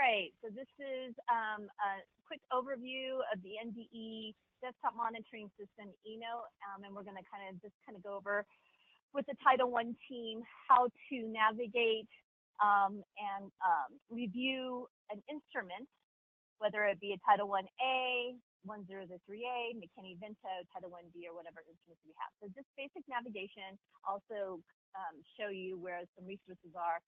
right, so this is a quick overview of the NDE desktop monitoring system, eNOTE, and we're going to kind of go over with the Title I team how to navigate and review an instrument, whether it be a Title I-A, 103A, McKinney-Vento, Title I-B, or whatever instruments we have. So just basic navigation, also show you where some resources are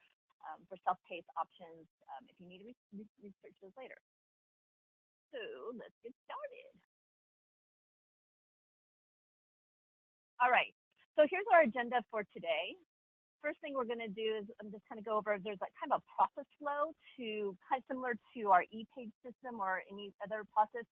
for self-paced options if you need to research those later. So let's get started. All right, so here's our agenda for today. First thing we're going to do is I'm just kind of go over, there's like kind of a process flow to kind of similar to our e-page system or any other process.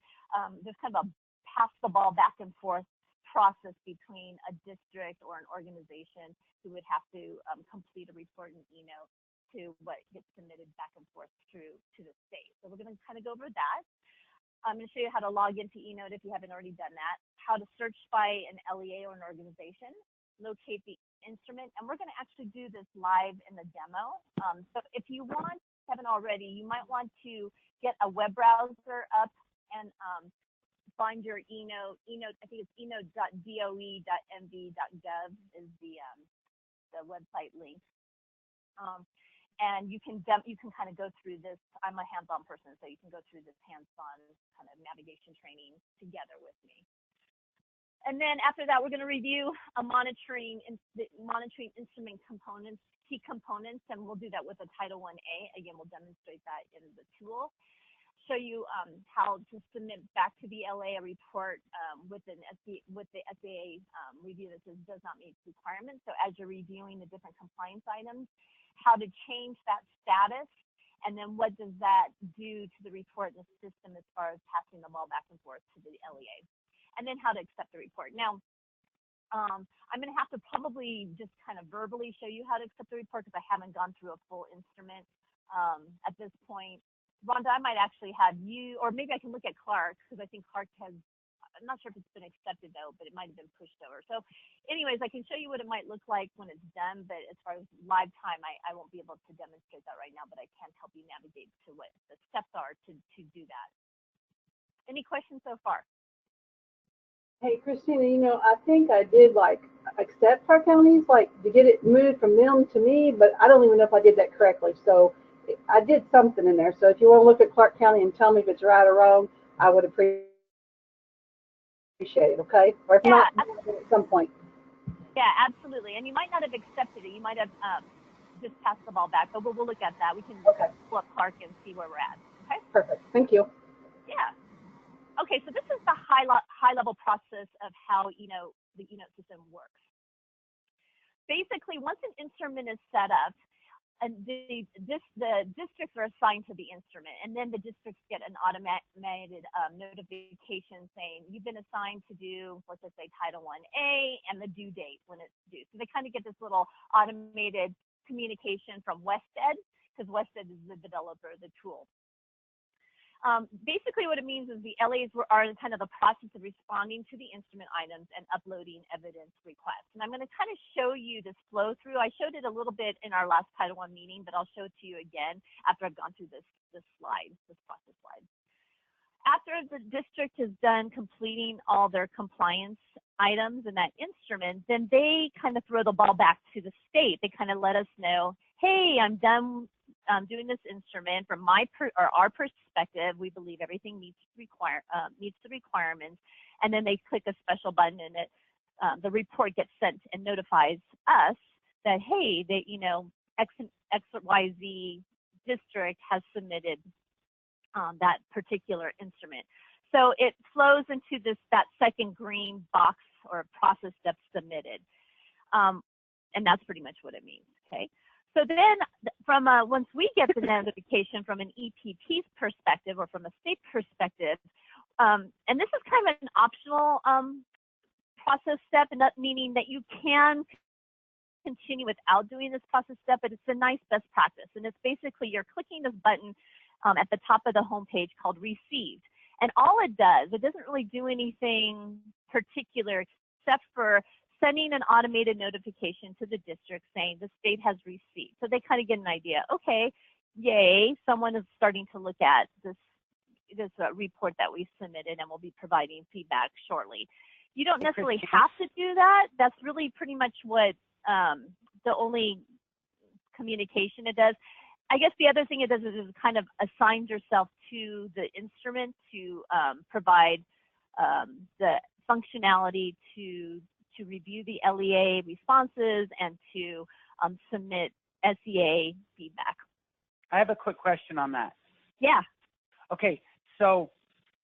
There's kind of a pass the ball back and forth process between a district or an organization who would have to complete a report in eNOTE to what gets submitted back and forth through to the state. So we're going to kind of go over that. I'm going to show you how to log into eNOTE if you haven't already done that, how to search by an LEA or an organization, locate the instrument, and we're going to actually do this live in the demo. So if you haven't already, you might want to get a web browser up and find your eNOTE. I think it's enote.doe.mv.gov is the website link. And you can kind of go through this. I'm a hands-on person, so you can go through this hands-on kind of navigation training together with me. And then after that, we're going to review monitoring instrument components, key components, and we'll do that with a Title I-A. Again, we'll demonstrate that in the tool. Show you how to submit back to the LA a report with the SBA review that says does not meet requirements. So as you're reviewing the different compliance items, how to change that status, and then what does that do to the report in the system as far as passing the ball back and forth to the LEA. And then how to accept the report. Now, I'm going to have to probably just kind of verbally show you how to accept the report because I haven't gone through a full instrument at this point. Rhonda, I might actually have you, or maybe I can look at Clark because I think Clark has, I'm not sure if it's been accepted though, but it might have been pushed over. So anyways, I can show you what it might look like when it's done, but as far as live time, I won't be able to demonstrate that right now, but I can help you navigate to what the steps are to do that. Any questions so far? Hey, Christina, you know, I think I did like accept Clark County's, like to get it moved from them to me, but I don't even know if I did that correctly. So I did something in there. So if you want to look at Clark County and tell me if it's right or wrong, I would appreciate it, okay? Or if not, at some point. Yeah, absolutely. And you might not have accepted it. You might have just passed the ball back, but we'll look at that. We can pull up Clark and see where we're at. Okay? Perfect. Thank you. Yeah. Okay, so this is the high-level process of how the eNOTE system works. Basically, once an instrument is set up, and the districts are assigned to the instrument, and then the districts get an automated notification saying you've been assigned to do, let's just say, Title I-A and the due date when it's due. So they kind of get this little automated communication from WestEd, because WestEd is the developer of the tool. Basically what it means is the LAs are in kind of the process of responding to the instrument items and uploading evidence requests. And I'm going to kind of show you this flow through. I showed it a little bit in our last Title I meeting, but I'll show it to you again after I've gone through this process slide. After the district is done completing all their compliance items in that instrument, then they kind of throw the ball back to the state. They kind of let us know, hey, I'm done doing this instrument. From our perspective, we believe everything meets the requirements, and then they click a special button, and the report gets sent and notifies us that hey, XYZ district has submitted that particular instrument. So it flows into that second green box or process step submitted, and that's pretty much what it means. Okay. So then from once we get the notification from an EPP's perspective or from a state perspective, and this is kind of an optional process step, and that meaning that you can continue without doing this process step, but it's a nice best practice. And it's basically you're clicking this button at the top of the home page called Received. And all it does, it doesn't really do anything particular except for sending an automated notification to the district saying the state has received. So they kind of get an idea, okay, yay, someone is starting to look at this report that we submitted, and we'll be providing feedback shortly. You don't necessarily have to do that. That's really pretty much what the only communication it does. I guess the other thing it does is it kind of assigns yourself to the instrument to provide the functionality to review the LEA responses and to submit SEA feedback. I have a quick question on that. Yeah. Okay, so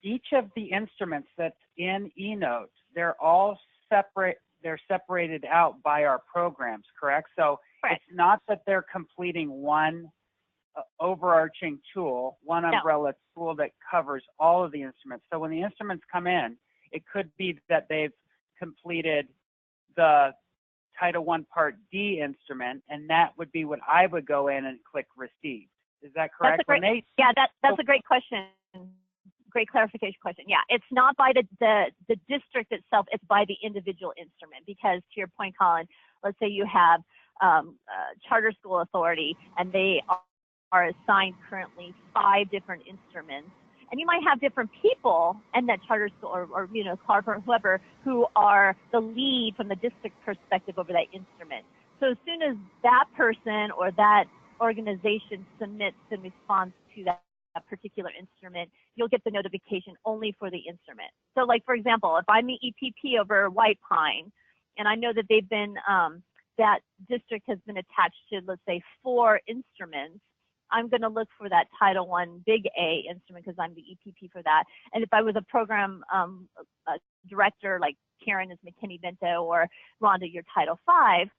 each of the instruments that's in eNOTE, they're all separate. They're separated out by our programs, correct? So correct. It's not that they're completing one overarching tool, one umbrella tool that covers all of the instruments. So when the instruments come in, it could be that they've completed the Title I Part D instrument, and that would be what I would go in and click receive. Is that correct? That's a great question. Great clarification question. Yeah, it's not by the district itself, it's by the individual instrument, because to your point, Colin, let's say you have charter school authority and they are assigned currently 5 different instruments, and you might have different people in that charter school or you know, Clark or whoever, who are the lead from the district perspective over that instrument. So as soon as that person or that organization submits in response to that particular instrument, you'll get the notification only for the instrument. So like, for example, if I'm the EPP over White Pine, and I know that they've been, that district has been attached to, let's say, 4 instruments, I'm going to look for that Title I Big A instrument because I'm the EPP for that. And if I was a program director, like Karen is McKinney-Vento, or Rhonda, your Title V,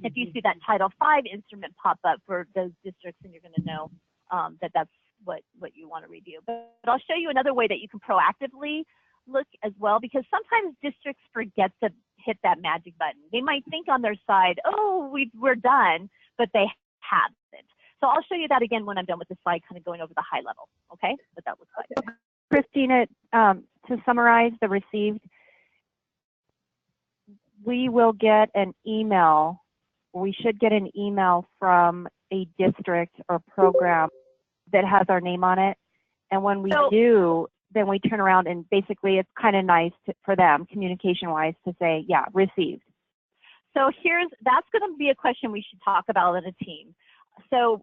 if you see that Title V instrument pop up for those districts, then you're going to know that that's what you want to review. But I'll show you another way that you can proactively look as well, because sometimes districts forget to hit that magic button. They might think on their side, oh, we're done, but they haven't. So I'll show you that again when I'm done with the slide, kind of going over the high level, okay, what that looks like. Christina, to summarize the received, we will get an email, we should get an email from a district or program that has our name on it. And when we do, then we turn around and basically it's kind of nice for them, communication-wise, to say, yeah, received. So that's going to be a question we should talk about in a team. So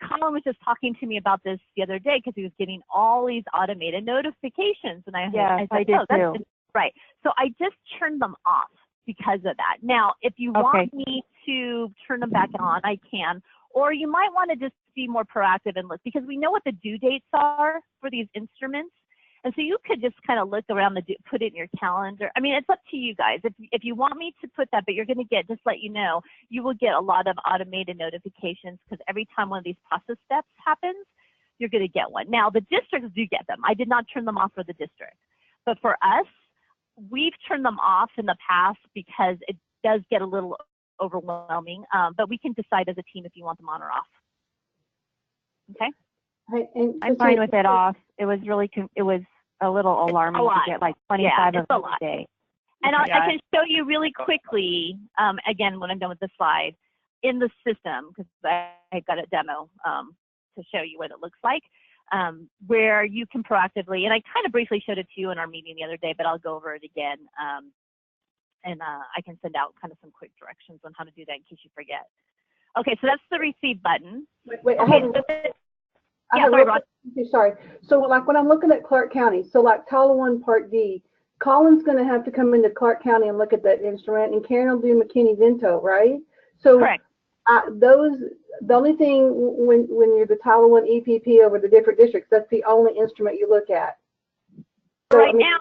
Colin was just talking to me about this the other day because he was getting all these automated notifications. And I said, I did too. Right. So I just turned them off because of that. Now, if you want me to turn them back on, I can. Or you might want to just be more proactive and look, because we know what the due dates are for these instruments. And so you could just kind of look around, put it in your calendar. I mean, it's up to you guys. If you want me to put that, but you're going to get, just let you know, you will get a lot of automated notifications, because every time one of these process steps happens, you're going to get one. Now, the districts do get them. I did not turn them off for the district. But for us, we've turned them off in the past because it does get a little overwhelming. But we can decide as a team if you want them on or off. Okay? I'm fine with it off. It was really, it was a little alarming to get like 25 of them a day. And I can show you really quickly, again, when I'm done with the slide, in the system, because I got a demo to show you what it looks like, where you can proactively, and I kind of briefly showed it to you in our meeting the other day, but I'll go over it again. And I can send out kind of some quick directions on how to do that in case you forget. Okay, so that's the receive button. Wait, okay, sorry. So like when I'm looking at Clark County, so like Title I Part D, Colin's going to have to come into Clark County and look at that instrument, and Karen will do McKinney-Vento, right? So correct. The only thing when you're the Title I EPP over the different districts, that's the only instrument you look at. So, right now.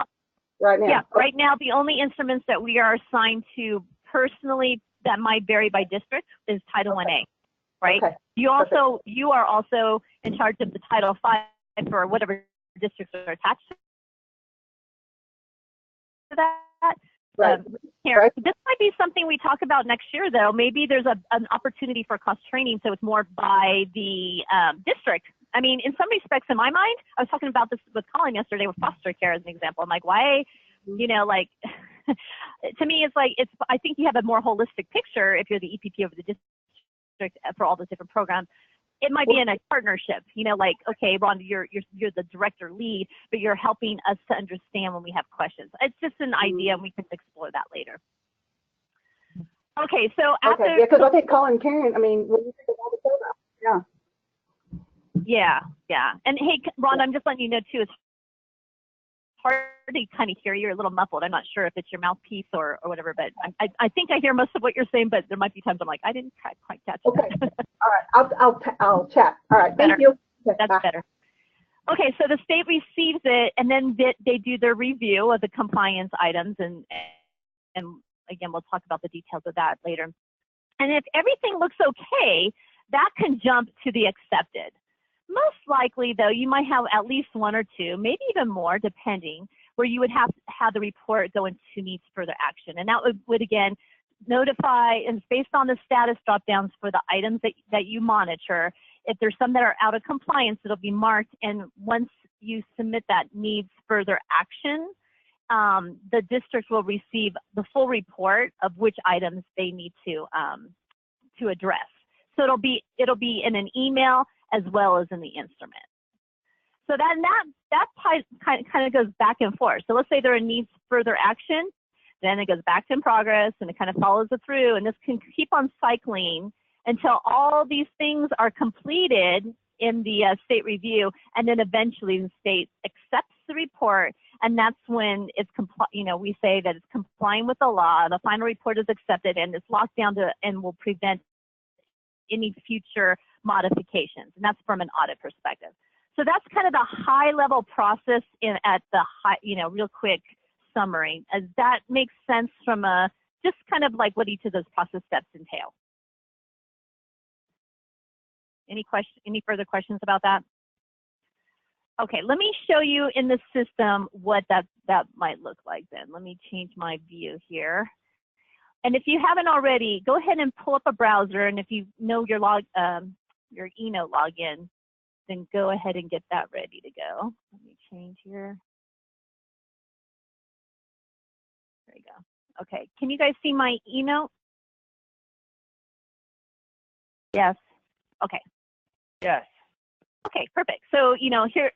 Yeah, right now the only instruments that we are assigned to personally that might vary by district is Title IA, right? Okay. You are also in charge of the Title V for whatever districts are attached to that. Right. Here, this might be something we talk about next year, though. Maybe there's an opportunity for cross training, so it's more by the district. I mean, in some respects, in my mind, I was talking about this with Colin yesterday with foster care as an example. I'm like, why, you know, like, to me, it's like, I think you have a more holistic picture if you're the EPP over the district for all those different programs. it might be in a partnership, you know, like, okay, Rhonda, you're the director lead, but you're helping us to understand when we have questions. It's just an idea, and we can explore that later. Okay, so after. Okay, yeah, because I think Colin Karen, I mean, when you think of all the programs, yeah. Yeah. And hey, Rhonda, I'm just letting you know too, it's hard to kind of hear. You're a little muffled. I'm not sure if it's your mouthpiece or whatever, but I think I hear most of what you're saying, but there might be times I'm like, I didn't quite catch it. Okay. All right. I'll chat. All right. Thank you. That's better. Okay. So the state receives it, and then they do their review of the compliance items, and again, we'll talk about the details of that later. And if everything looks okay, that can jump to the accepted. Most likely, though, you might have at least one or two, maybe even more, depending, where you would have to have the report go into needs further action. And that would again, notify, and it's based on the status drop-downs for the items that you monitor. If there's some that are out of compliance, it'll be marked. And once you submit that needs further action, the district will receive the full report of which items they need to address. So it'll be in an email as well as in the instrument. So that kind of goes back and forth. So let's say there needs further action, then it goes back to in progress, and it kind of follows it through, and this can keep on cycling until all these things are completed in the state review, and then eventually the state accepts the report, and that's when it's we say that it's complying with the law. The final report is accepted, and it's locked down and will prevent any future modifications, and that's from an audit perspective. So that's kind of the high-level process at the real quick summary. As that makes sense from just kind of like what each of those process steps entail. Any further questions about that? Okay, let me show you in the system what that might look like then. Let me change my view here. And if you haven't already, go ahead and pull up a browser, and if you know your eNOTE login, then go ahead and get that ready to go. Let me change here. There you go. Okay, can you guys see my eNOTE? Yes. Okay. Yes. Okay, perfect. So, here,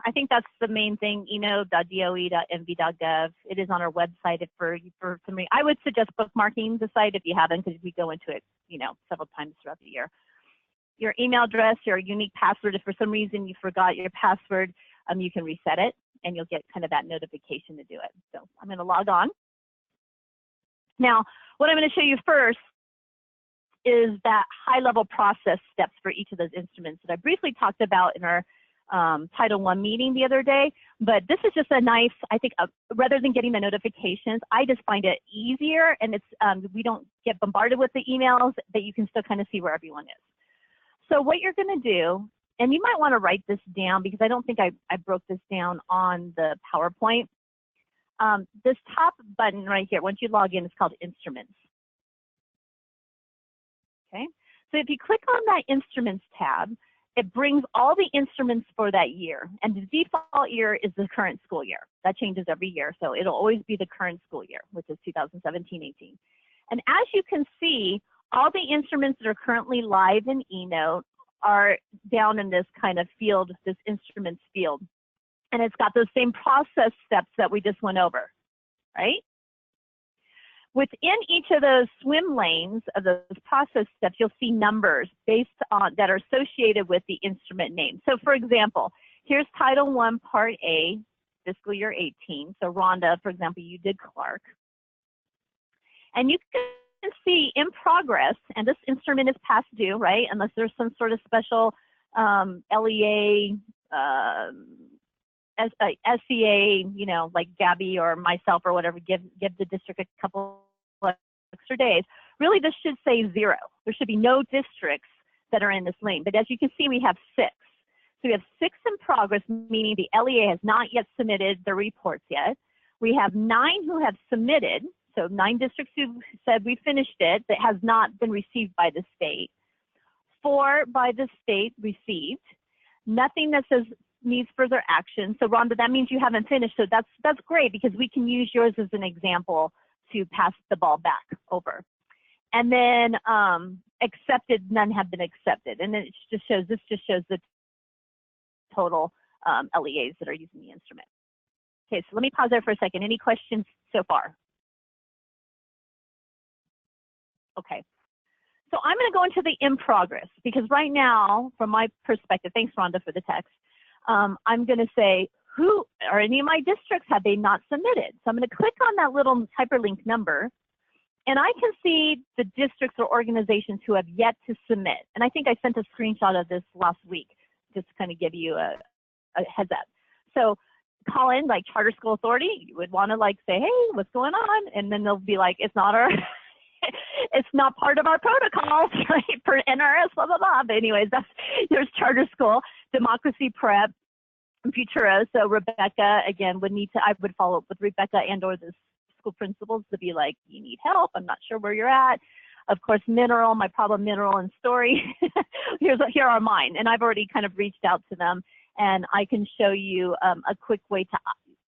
I think that's the main thing, enote.doe.mv.gov. It is on our website for some reason. I would suggest bookmarking the site if you haven't, because we go into it, several times throughout the year. Your email address, your unique password, if for some reason you forgot your password, you can reset it, and you'll get kind of that notification to do it. So I'm going to log on. Now, what I'm going to show you first is that high-level process steps for each of those instruments that I briefly talked about in our Title I meeting the other day. But this is just a nice, I think, rather than getting the notifications, I just find it easier, and it's we don't get bombarded with the emails, that you can still kind of see where everyone is. So what you're going to do, and you might want to write this down because I don't think I broke this down on the PowerPoint. This top button right here, once you log in, is called Instruments. Okay, so if you click on that Instruments tab, it brings all the instruments for that year, and the default year is the current school year. That changes every year, so it'll always be the current school year, which is 2017-18. And as you can see, all the instruments that are currently live in eNOTE are down in this kind of field, this instruments field, and it's got those same process steps that we just went over, right? Within each of those swim lanes of those process steps, you'll see numbers based on that are associated with the instrument name. So for example, here's Title I, Part A, fiscal year 18. So Rhonda, for example, you did Clark. And you can see in progress, and this instrument is past due, right? Unless there's some sort of special LEA, SCA, like Gabby or myself or whatever, give the district a couple extra days. Really, this should say 0. There should be no districts that are in this lane. But as you can see, we have 6. So we have 6 in progress, meaning the LEA has not yet submitted their reports yet. We have 9 who have submitted, so 9 districts who said we finished it that has not been received by the state. 4 by the state received. Nothing that says needs further action. So Rhonda, that means you haven't finished. So that's great because we can use yours as an example to pass the ball back over. And then accepted, none have been accepted. And then it just shows, this just shows the total LEAs that are using the instrument. Okay, so let me pause there for a second. Any questions so far? Okay. So I'm going to go into the in progress, because right now, from my perspective, thanks Rhonda for the text, I'm going to say, who are any of my districts have they not submitted? So I'm going to click on that little hyperlink number, and I can see the districts or organizations who have yet to submit. And I think I sent a screenshot of this last week, just to kind of give you a heads up. So Colin, like Charter School Authority, you would want to like say, hey, what's going on? And then they'll be like, it's not our, it's not part of our protocols, right, for NRS, blah, blah, blah. But anyways, there's Charter School, Democracy Prep, Futura. So Rebecca, again, I would follow up with Rebecca and or the school principals to be like, you need help, I'm not sure where you're at. Of course, Mineral, my problem Mineral and Story, here are mine. And I've already kind of reached out to them, and I can show you a quick way to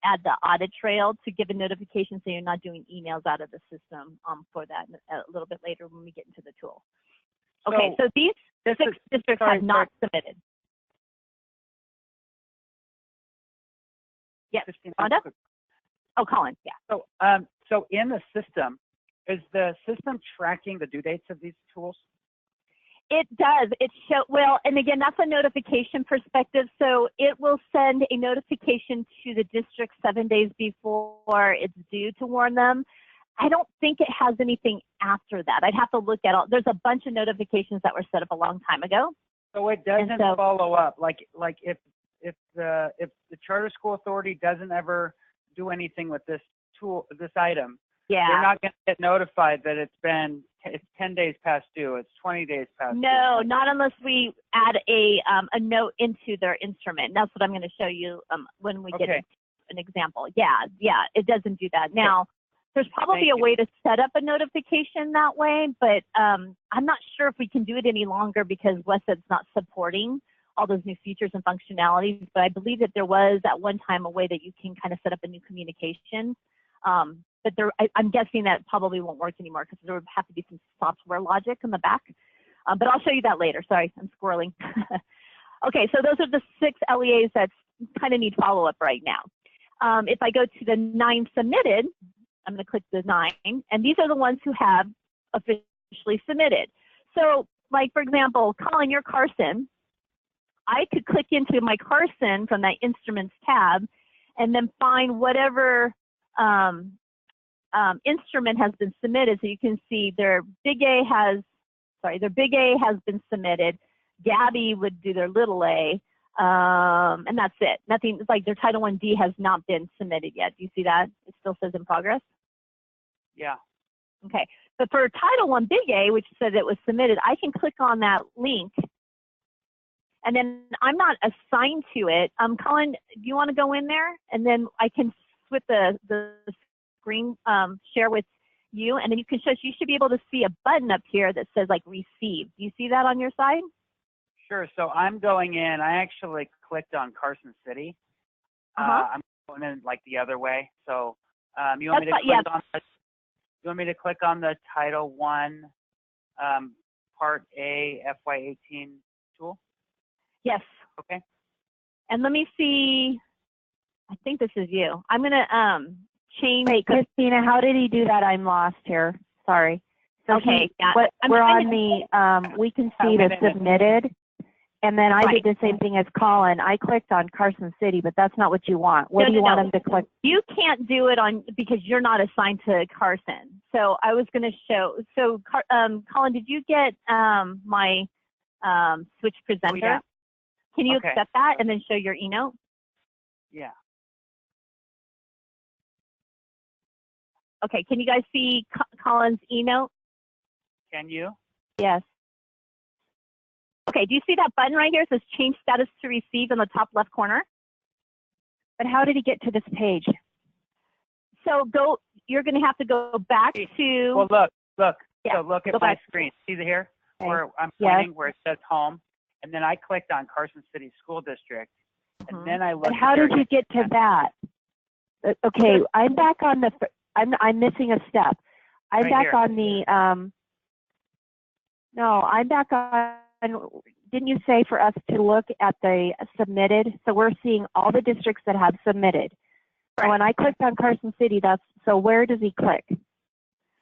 add the audit trail to give a notification so you're not doing emails out of the system for that a little bit later when we get into the tool. Okay, so these 6 districts have not submitted. Yes, Rhonda? Oh, Colin, yeah. So in the system, is the system tracking the due dates of these tools? It does. Well, and again, that's a notification perspective. So it will send a notification to the district 7 days before it's due to warn them. I don't think it has anything after that. I'd have to look at all. There's a bunch of notifications that were set up a long time ago. So it doesn't follow up. Like if the Charter School Authority doesn't ever do anything with this tool, this item, they're not going to get notified that it's 10 days past due, it's 20 days past due. No, not unless we add a note into their instrument. And that's what I'm going to show you when we get into an example. Yeah, it doesn't do that. Now, there's probably a way to set up a notification that way, but I'm not sure if we can do it any longer because WESED's not supporting all those new features and functionalities. But I believe that there was at one time a way that you can kind of set up a new communication. But I'm guessing that probably won't work anymore because there would have to be some software logic in the back. But I'll show you that later. Sorry, I'm squirreling. Okay, so those are the 6 LEAs that kind of need follow-up right now. If I go to the 9 submitted, I'm going to click the 9, and these are the ones who have officially submitted. So, like, for example, Colin, you're Carson. I could click into my Carson from that Instruments tab and then find whatever instrument has been submitted. So you can see their big A has been submitted. Gabby would do their little a, and that's it. Nothing, it's like their Title I D has not been submitted yet. Do you see that? It still says in progress? Yeah. Okay, but for Title I Big A, which says it was submitted, I can click on that link, and then I'm not assigned to it. Colin, do you want to go in there? And then I can switch the screen share with you, and then you should be able to see a button up here that says like receive. Do you see that on your side? Sure. So I'm going in. I actually clicked on Carson City. I'm going in like the other way. So you want me to click on the Title I Part A FY18 tool? Yes. Okay. And let me see. I think this is you. I'm gonna change. Wait, Christina, how did he do that? I'm lost here. Sorry. So okay. We're on the. We can see the submitted, and then I did the same thing as Colin. I clicked on Carson City, but that's not what you want. What do you want him to click? You can't do it because you're not assigned to Carson. So I was going to show. So Colin, did you get my switch presenter? Oh, yeah. Can you accept that and then show your eNOTE? Yeah. Okay, can you guys see Colin's eNOTE? Can you? Yes. Okay, do you see that button right here? It says change status to receive in the top left corner. But how did he get to this page? So you're going to have to go back to. Well, look. Yeah, so look at my screen. See here where I'm pointing where it says home, and then I clicked on Carson City School District, and then I looked. But how did you get to that? Okay, I'm back on the. I'm missing a step. I'm back on the No, I'm back on. Didn't you say for us to look at the submitted? So we're seeing all the districts that have submitted. Right. So when I clicked on Carson City, so where does he click?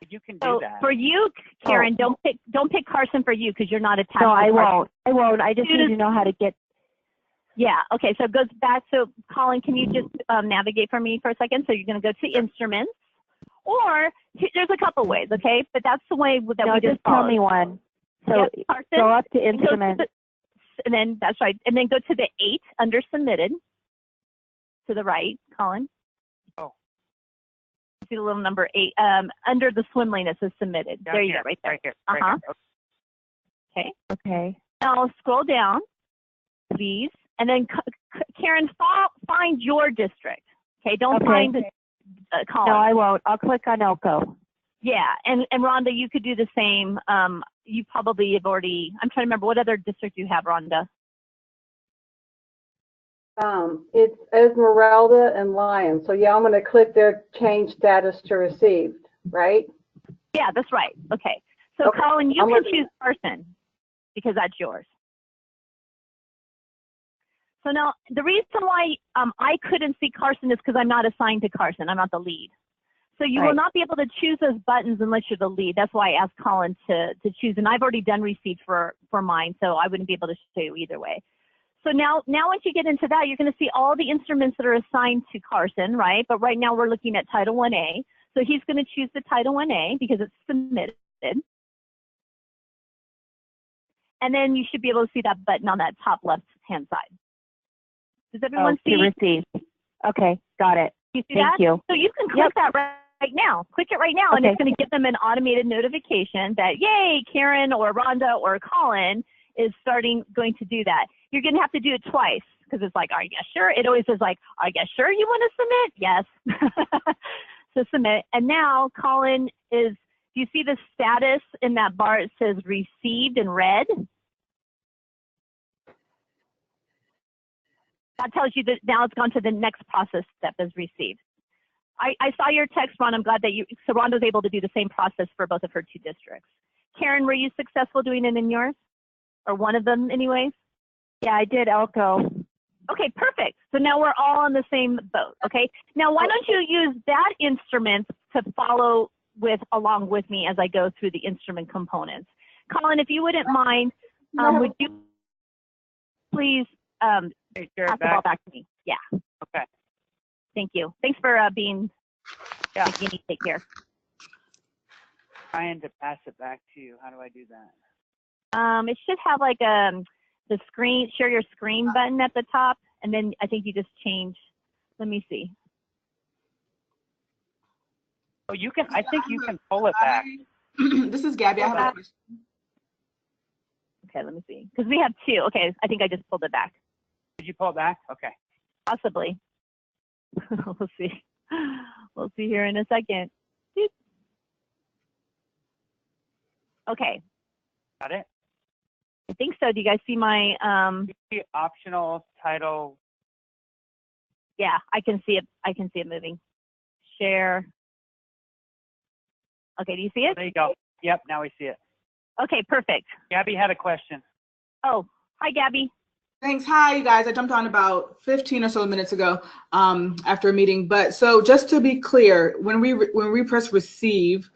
You can do that. For you, Karen, don't pick Carson for you because you're not attached. No, I won't. I won't. I just need to know how to get. Yeah. Okay. So it goes back. So Colin, can you just navigate for me for a second? So you're going to go to Instruments, or there's a couple ways. Okay, but that's the way that we just tell me one. So yep, Carson, go up to Instruments, and then that's right, and then go to the 8 under Submitted. To the right, Colin. See the little number 8 under the swim lane that says submitted. There you go, right there. Right here. Okay. Okay. Now scroll down, please, and then Karen, find your district. Okay, don't find the column. No, I won't. I'll click on Elko. Yeah, and Rhonda, you could do the same. You probably have already. I'm trying to remember what other district you have, Rhonda. It's Esmeralda and Lyon. So yeah, I'm going to click there, change status to received, right? Yeah, that's right. Okay. So Colin, you can choose Carson because that's yours. So now the reason why I couldn't see Carson is because I'm not assigned to Carson. I'm not the lead. So you will not be able to choose those buttons unless you're the lead. That's why I asked Colin to choose, and I've already done received for mine, so I wouldn't be able to show you either way. So now once you get into that, you're going to see all the instruments that are assigned to Carson, right? But right now we're looking at Title 1A. So he's going to choose the Title 1A because it's submitted. And then you should be able to see that button on that top left-hand side. Does everyone see? To receive. Okay, got it. You see Thank that? you. So you can click that right now. Click it right now, and it's going to give them an automated notification that, yay, Karen or Rhonda or Colin is going to do that. You're going to have to do it twice because it's like, are you sure? It always says like, are you sure you want to submit? Yes. So submit. And now Colin do you see the status in that bar? It says received in red. That tells you that now it's gone to the next process step as received. I saw your text, Ron. I'm glad that so Rhonda's able to do the same process for both of her 2 districts. Karen, were you successful doing it in yours? Or one of them anyways? Yeah, I did Elko. Okay, perfect. So now we're all on the same boat, okay? Now, why don't you use that instrument to follow along with me as I go through the instrument components? Colin, if you wouldn't mind, would you please pass the ball back to me? Yeah. Okay. Thank you. Thanks for making me take care. Trying to pass it back to you. How do I do that? It should have like the screen, share your screen button at the top, and then I think you just change. Let me see. Oh, you can. I think you can pull it back. This is Gabby. I have a question. Okay, let me see. Because we have 2. Okay, I think I just pulled it back. Did you pull it back? Okay. Possibly. We'll see. We'll see here in a second. Okay. Got it? I think so. Do you guys see my optional title? Yeah, I can see it. I can see it moving. Share. Okay, do you see it? Oh, there you go. Yep, now we see it. Okay, perfect. Gabby had a question. Oh, hi, Gabby. Thanks. Hi, you guys. I jumped on about 15 or so minutes ago after a meeting. But so just to be clear, when we press receive,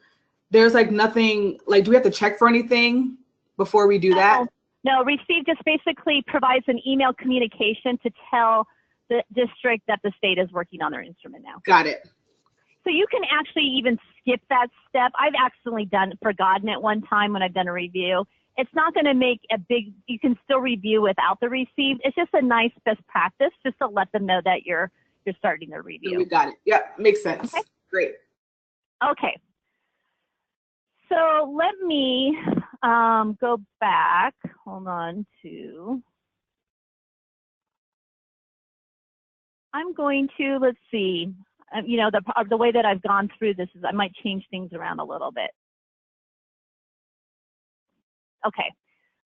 there's like nothing, like, do we have to check for anything before we do that? No, receive just basically provides an email communication to tell the district that the state is working on their instrument now. Got it. So you can actually even skip that step. I've accidentally forgotten it one time when I've done a review. It's not going to make you can still review without the received. It's just a nice best practice just to let them know that you're starting the review. We got it. Yeah, makes sense. Okay. Great. Okay. So let me go back. Hold on to. I'm going to, let's see. You know, the way that I've gone through this is I might change things around a little bit. Okay,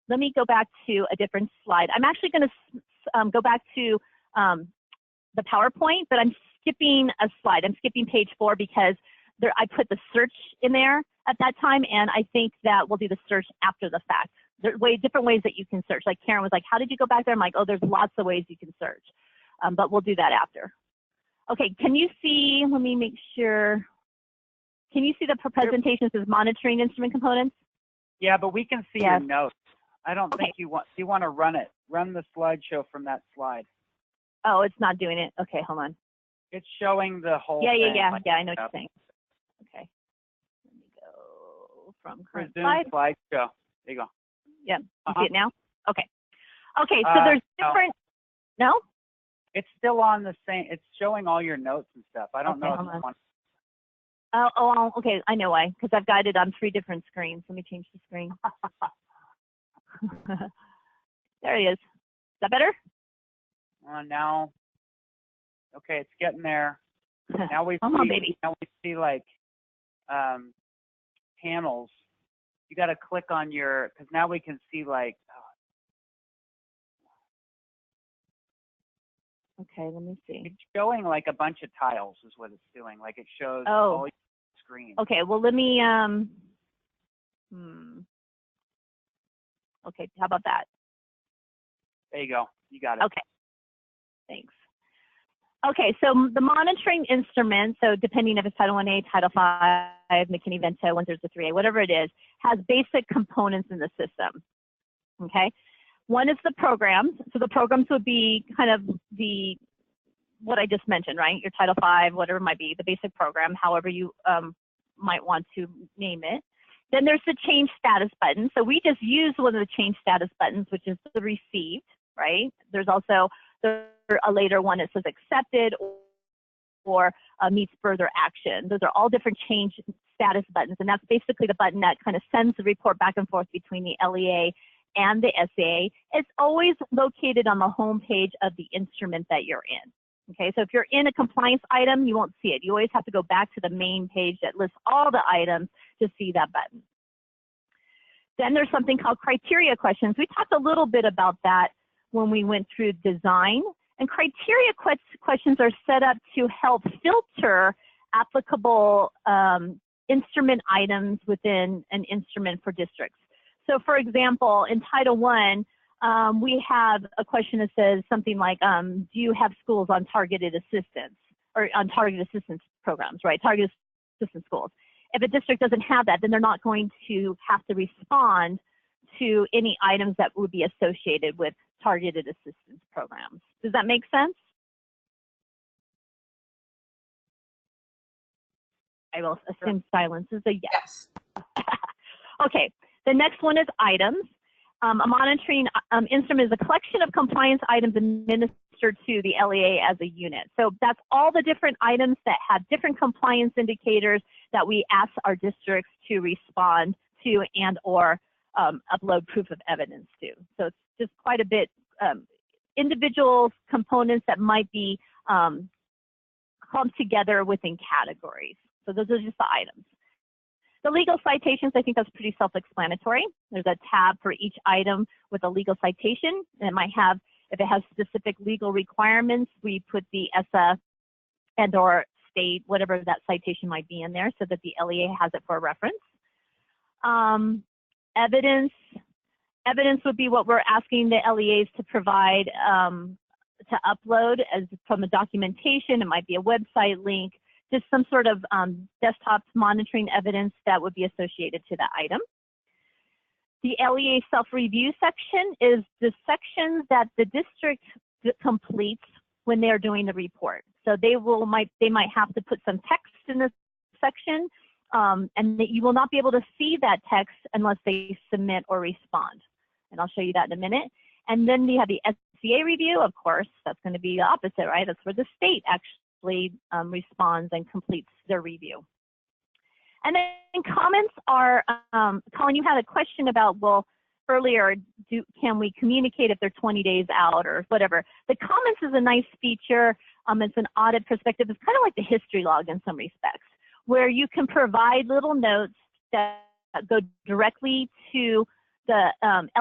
let me go back to a different slide. I'm actually going to go back to the PowerPoint, but I'm skipping a slide. I'm skipping page 4 because I put the search in there at that time, and I think that we'll do the search after the fact. There's different ways that you can search. Like Karen was like, how did you go back there? I'm like, oh, there's lots of ways you can search, but we'll do that after. Okay, can you see, let me make sure, can you see the presentation says monitoring instrument components? Yeah, but we can see Yes. your notes. I don't think you want to run it. Run the slideshow from that slide. Oh, it's not doing it. Okay, hold on. It's showing the whole thing. Yeah, like, I know what you're saying. Okay, let me go from current resume slide. slideshow. There you go. Yeah, you see it now? Okay. Okay, so there's different, no? It's still on the same, it's showing all your notes and stuff. I don't know if you want. Oh, okay, I know why, because I've got it on 3 different screens. Let me change the screen. There he is. Is that better? Now, okay, it's getting there. Now we Come on, baby. Now we see like panels. You got to click on your, because now we can see like. Okay, let me see. It's showing like a bunch of tiles is what it's doing. Like it shows Oh. all your screens. Okay, well, let me, okay, how about that? There you go. You got it. Okay, thanks. Okay, so the monitoring instrument, so depending if it's Title 1A, Title 5, McKinney-Vento, 133A, whatever it is, has basic components in the system, okay? One is the programs. So the programs would be kind of what I just mentioned, right? Your Title 5, whatever it might be, the basic program, however you might want to name it. Then there's the change status button. So we just use one of the change status buttons, which is the received, right? There's also a later one that says accepted or meets further action. Those are all different change status buttons, and that's basically the button that kind of sends the report back and forth between the LEA and the SAA. It's always located on the home page of the instrument that you're in. Okay, so if you're in a compliance item, you won't see it. You always have to go back to the main page that lists all the items to see that button. Then there's something called criteria questions. We talked a little bit about that when we went through design. And criteria questions are set up to help filter applicable instrument items within an instrument for districts. So for example, in Title I, we have a question that says something like, do you have schools on targeted assistance or on targeted assistance programs, right? Targeted assistance schools. If a district doesn't have that, then they're not going to have to respond to any items that would be associated with targeted assistance programs. Does that make sense? I will assume silence is a yes. Okay, the next one is items. A monitoring instrument is a collection of compliance items administered to the LEA as a unit. So that's all the different items that have different compliance indicators that we ask our districts to respond to and or upload proof of evidence to. So it's just quite a bit individual components that might be clumped together within categories. So those are just the items. The legal citations, I think that's pretty self-explanatory. There's a tab for each item with a legal citation, and it might have, if it has specific legal requirements, we put the ESSA and or state, whatever that citation might be in there so that the LEA has it for reference. Evidence would be what we're asking the LEAs to provide to upload as from a documentation. It might be a website link, just some sort of desktop monitoring evidence that would be associated to that item. The LEA self-review section is the section that the district completes when they're doing the report. So they might have to put some text in this section, and that you will not be able to see that text unless they submit or respond. And I'll show you that in a minute. And then we have the SCA review, of course. That's going to be the opposite, right? That's where the state actually responds and completes their review. And then comments are, Colin, you had a question about, well, earlier, can we communicate if they're 20 days out or whatever? The comments is a nice feature. It's an audit perspective. It's kind of like the history log in some respects, where you can provide little notes that go directly to the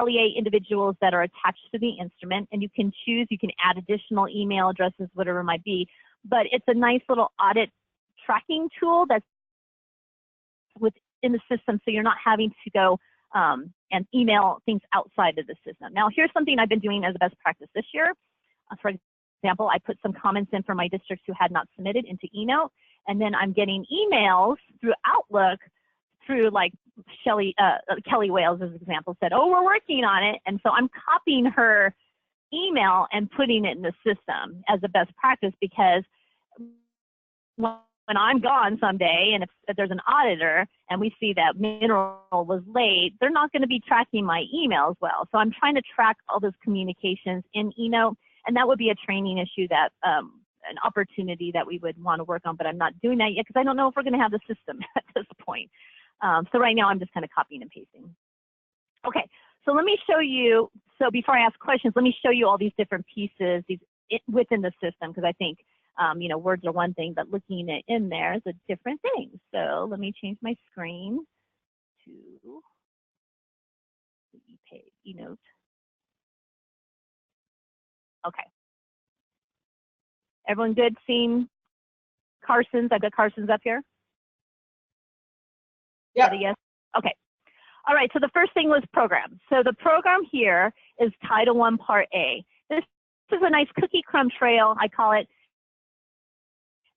LEA individuals that are attached to the instrument, and you can add additional email addresses, whatever it might be. But it's a nice little audit tracking tool that's within the system, so you're not having to go and email things outside of the system. Now, here's something I've been doing as a best practice this year. For example, I put some comments in for my districts who had not submitted into eNOTE, and then I'm getting emails through Outlook through like Kelly Wales, as an example, said, oh, we're working on it. And so I'm copying her email and putting it in the system as a best practice, because when I'm gone someday, and if there's an auditor and we see that mineral was late, they're not going to be tracking my emails well. So I'm trying to track all those communications in eNOTE, and that would be a training issue that an opportunity that we would want to work on, but I'm not doing that yet because I don't know if we're going to have the system at this point. So right now I'm just kind of copying and pasting. Okay, so let me show you, so before I ask questions, let me show you all these different pieces within the system, because I think you know, words are one thing, but looking at in there is a different thing. So let me change my screen to the eNOTE. Okay. Everyone good seeing Carson's? I've got Carson's up here. Yeah. Yes. Okay. All right. So the first thing was program. So the program here is Title I Part A. This is a nice cookie crumb trail, I call it.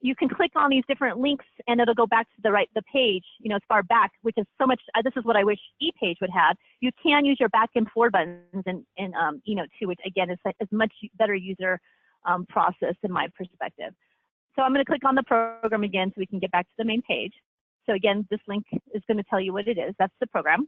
You can click on these different links and it'll go back to the page, you know, as far back, which is so much, this is what I wish ePage would have. You can use your back and forward buttons in eNOTE too, which again is a much better user process in my perspective. So I'm going to click on the program again so we can get back to the main page. So again, this link is going to tell you what it is. That's the program.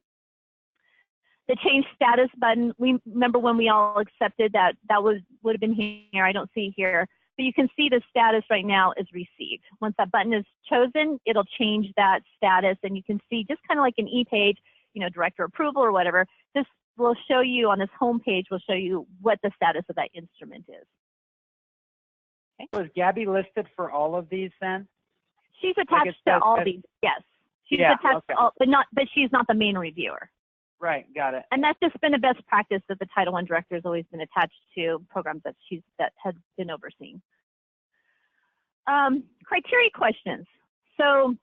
The change status button, we remember when we all accepted that would have been here. I don't see here. But you can see the status right now is received. Once that button is chosen, it'll change that status, and you can see just kind of like an ePage, you know, director approval or whatever. This will show you on this home page, will show you what the status of that instrument is. Okay. Was Gabby listed for all of these then? She's attached to all these. Yes, she's attached to all, but she's not the main reviewer. Right, got it. And that's just been a best practice that the Title I director has always been attached to programs that has been overseeing. Criteria questions. So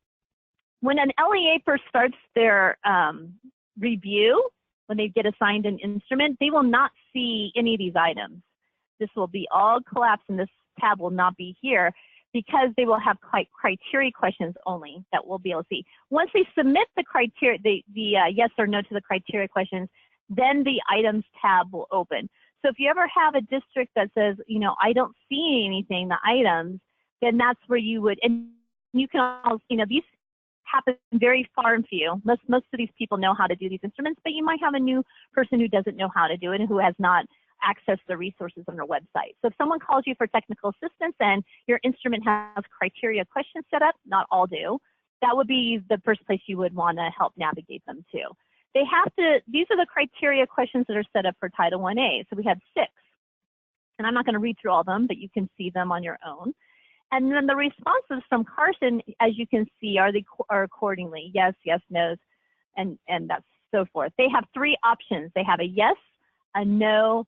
when an LEA first starts their review, when they get assigned an instrument, they will not see any of these items. This will be all collapsed and this tab will not be here, because they will have criteria questions only that we'll be able to see. Once they submit the criteria, the yes or no to the criteria questions, then the items tab will open. So if you ever have a district that says, you know, I don't see anything, the items, then that's where you would, and you can also, you know, these happen very far and few. Most of these people know how to do these instruments, but you might have a new person who doesn't know how to do it and who has not access the resources on their website. So if someone calls you for technical assistance and your instrument has criteria questions set up, not all do, that would be the first place you would want to help navigate them to. They have to, these are the criteria questions that are set up for Title IA. So we have 6. And I'm not going to read through all of them, but you can see them on your own. And then the responses from Carson, as you can see, are accordingly. Yes, yes, no's, and that's so forth. They have 3 options. They have a yes, a no,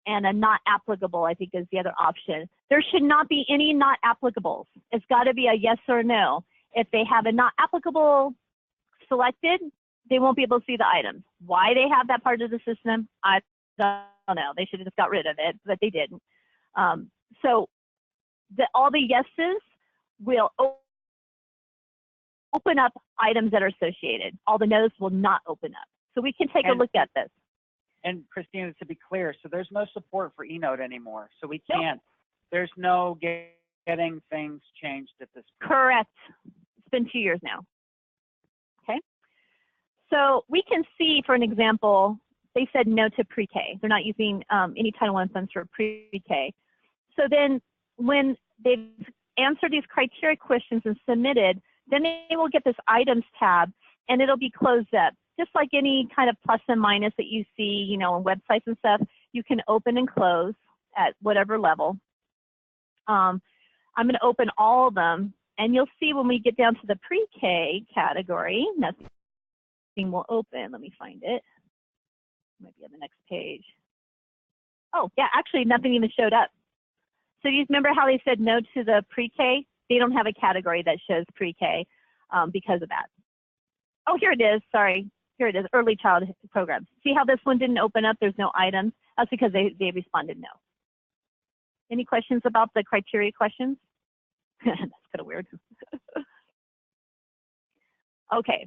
and a not applicable, I think, is the other option. There should not be any not applicables. It's got to be a yes or no. If they have a not applicable selected, they won't be able to see the items. Why they have that part of the system, I don't know. They should have just got rid of it, but they didn't. So all the yeses will open up items that are associated. All the no's will not open up. So we can take a look at this. And Christina, to be clear, so there's no support for eNOTE anymore. So we can't, there's no getting things changed at this point. Correct. It's been 2 years now. Okay. So we can see, for an example, they said no to pre-K. They're not using any Title I funds for pre-K. So then when they've answered these criteria questions and submitted, then they will get this items tab and it'll be closed up. Just like any kind of plus and minus that you see, you know, on websites and stuff, you can open and close at whatever level. I'm going to open all of them, and you'll see when we get down to the pre-K category, nothing will open. Let me find it. Might be on the next page. Oh, yeah, actually nothing even showed up. So you remember how they said no to the pre-K? They don't have a category that shows pre-K because of that. Oh, here it is. Sorry. Here it is. Early childhood programs. See how this one didn't open up? There's no items. That's because they responded no. Any questions about the criteria questions? That's kind of weird. Okay.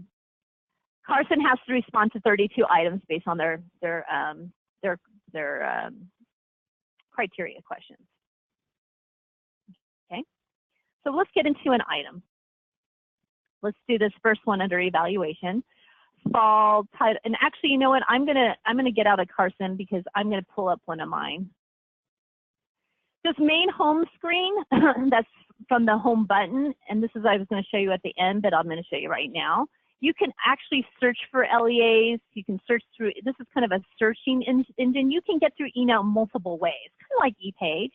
Carson has to respond to 32 items based on their criteria questions. Okay. So let's get into an item. Let's do this first one under evaluation. Fall title, and actually, you know what? I'm gonna get out of Carson because I'm gonna pull up one of mine. This main home screen, that's from the home button, and this is I was going to show you at the end, but I'm going to show you right now. You can actually search for LEAs. You can search through. This is kind of a searching engine. You can get through eNOTE multiple ways, kind of like ePage.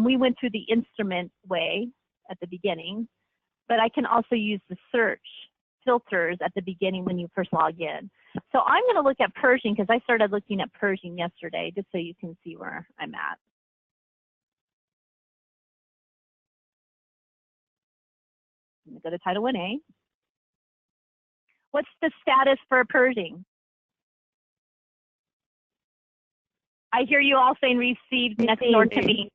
We went through the instrument way at the beginning, but I can also use the search filters at the beginning when you first log in. So I'm going to look at Pershing because I started looking at Pershing yesterday, just so you can see where I'm at. I'm going to go to Title 1A. What's the status for Pershing? I hear you all saying received next door to me.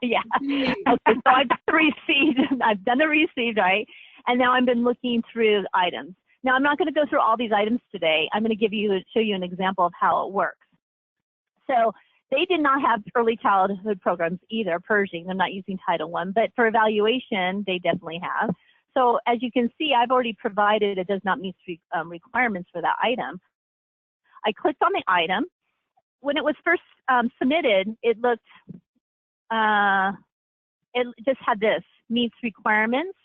Yeah. Okay, so I've done the received. I've done the received, right? And now I've been looking through items. Now I'm not going to go through all these items today. I'm going to show you an example of how it works. So they did not have early childhood programs either, Pershing. They're not using Title I, but for evaluation, they definitely have. So as you can see, I've already provided it does not meet requirements for that item. I clicked on the item. When it was first submitted, it looked, it just had this, meets requirements,